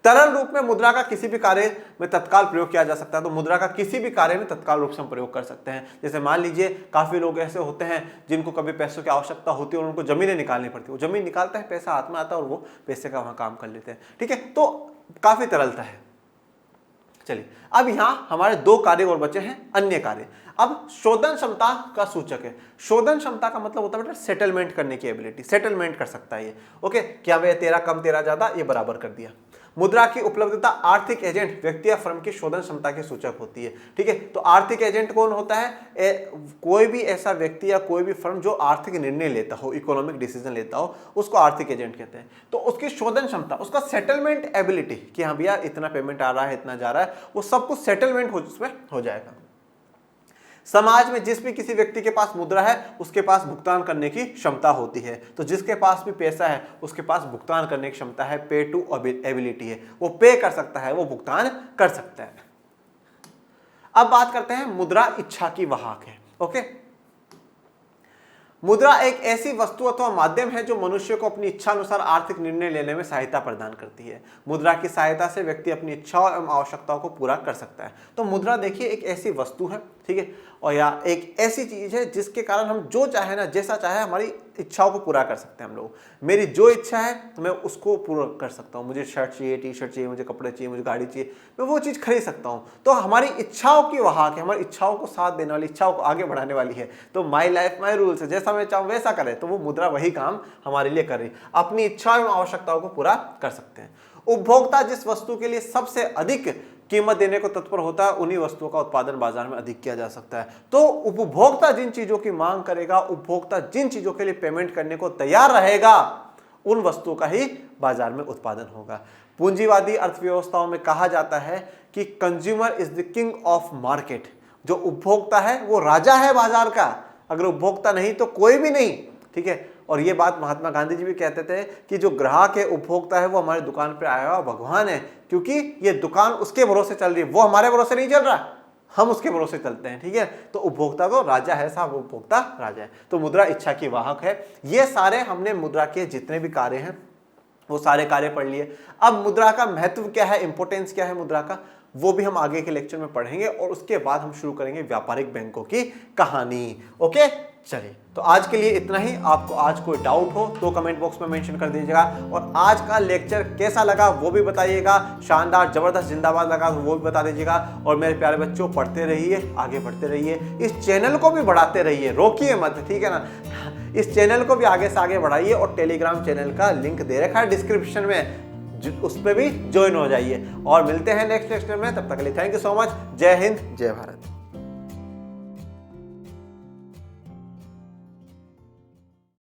तरल रूप में मुद्रा का किसी भी कार्य में तत्काल प्रयोग किया जा सकता है। तो मुद्रा का किसी भी कार्य में तत्काल रूप से हम प्रयोग कर सकते हैं। जैसे मान लीजिए काफी लोग ऐसे होते हैं जिनको कभी पैसों की आवश्यकता होती है और उनको जमीनें निकालनी पड़ती है, वो जमीन निकालता है, पैसा हाथ में आता है और वो पैसे का वहां काम कर लेते हैं, ठीक है। तो काफी तरलता है। चलिए, अब यहां हमारे 2 कार्य और बचे हैं, अन्य कार्य। अब शोधन क्षमता का सूचक है। शोधन क्षमता का मतलब होता है बेटा सेटलमेंट करने की एबिलिटी, सेटलमेंट कर सकता है ये। ओके, क्या वे तेरा कम तेरा ज्यादा, ये बराबर कर दिया। मुद्रा की उपलब्धता आर्थिक एजेंट व्यक्ति या फर्म की शोधन क्षमता के सूचक होती है, ठीक है। तो आर्थिक एजेंट कौन होता है, कोई भी ऐसा व्यक्ति या कोई भी फर्म जो आर्थिक निर्णय लेता हो, इकोनॉमिक डिसीजन लेता हो, उसको आर्थिक एजेंट कहते हैं। तो उसकी शोधन क्षमता, उसका सेटलमेंट एबिलिटी कि हाँ भैया इतना पेमेंट आ रहा है, इतना जा रहा है, वो सब कुछ सेटलमेंट उसमें हो जाएगा। समाज में जिस भी किसी व्यक्ति के पास मुद्रा है उसके पास भुगतान करने की क्षमता होती है। तो जिसके पास भी पैसा है उसके पास भुगतान करने की क्षमता है, पे टू एबिलिटी है, वो पे कर सकता है, वो भुगतान कर सकता है। अब बात करते हैं मुद्रा इच्छा की वाहक है। ओके, मुद्रा एक ऐसी वस्तु अथवा माध्यम है जो मनुष्य को अपनी इच्छा अनुसार आर्थिक निर्णय लेने में सहायता प्रदान करती है। मुद्रा की सहायता से व्यक्ति अपनी इच्छाओं एवं आवश्यकताओं को पूरा कर सकता है। तो मुद्रा देखिए एक ऐसी वस्तु है ठीक है। और या एक ऐसी चीज है जिसके कारण हम जो चाहे ना, जैसा चाहे, हमारी इच्छाओं को पूरा कर सकते हैं हम लोग। मेरी जो इच्छा है तो मैं उसको पूरा कर सकता हूँ। मुझे शर्ट चाहिए, टी शर्ट चाहिए, मुझे कपड़े चाहिए, मुझे गाड़ी चाहिए, मैं वो चीज़ खरीद सकता हूँ। तो हमारी इच्छाओं की वाहक है, हमारी इच्छाओं को साथ देने वाली, इच्छाओं को आगे बढ़ाने वाली है। तो माई लाइफ माई रूल्स है, जैसा मैं चाहूँ वैसा करे। तो वो मुद्रा वही काम हमारे लिए कर रही है, अपनी इच्छाओं एवं आवश्यकताओं को पूरा कर सकते हैं। उपभोक्ता जिस वस्तु के लिए सबसे अधिक कीमत देने को तत्पर होता है, उन्हीं वस्तुओं का उत्पादन बाजार में अधिक किया जा सकता है। तो उपभोक्ता जिन चीजों की मांग करेगा, उपभोक्ता जिन चीजों के लिए पेमेंट करने को तैयार रहेगा, उन वस्तुओं का ही बाजार में उत्पादन होगा। पूंजीवादी अर्थव्यवस्थाओं में कहा जाता है कि consumer is the king of market. जो उपभोक्ता है वो राजा है बाजार का, अगर उपभोक्ता नहीं तो कोई भी नहीं, ठीक है। और ये बात महात्मा गांधी जी भी कहते थे कि जो ग्राहक है, उपभोक्ता है, वो हमारी दुकान पे आया हुआ भगवान है, क्योंकि ये दुकान उसके भरोसे चल रही है, वो हमारे भरोसे नहीं चल रहा, हम उसके भरोसे चलते हैं, ठीक है। तो उपभोक्ता को राजा है साहब, उपभोक्ता राजा है। तो मुद्रा इच्छा की वाहक है। ये सारे हमने मुद्रा के जितने भी कार्य हैं वो सारे कार्य पढ़ लिए। अब मुद्रा का महत्व क्या है, इंपोर्टेंस क्या है मुद्रा का, वो भी हम आगे के लेक्चर में पढ़ेंगे। और उसके बाद हम शुरू करेंगे व्यापारिक बैंकों की कहानी। ओके, चलिए, तो आज के लिए इतना ही। आपको आज कोई डाउट हो तो कमेंट बॉक्स में मेंशन कर दीजिएगा। और आज का लेक्चर कैसा लगा वो भी बताइएगा। शानदार, जबरदस्त, जिंदाबाद लगा तो वो भी बता दीजिएगा। और मेरे प्यारे बच्चों, पढ़ते रहिए, आगे बढ़ते रहिए, इस चैनल को भी बढ़ाते रहिए, रोकिए मत, ठीक है ना। इस चैनल को भी आगे से आगे बढ़ाइए। और टेलीग्राम चैनल का लिंक दे रखा है डिस्क्रिप्शन में, उस पर भी ज्वाइन हो जाइए। और मिलते हैं नेक्स्ट लेक्चर में, तब तक के लिए थैंक यू सो मच। जय हिंद, जय भारत।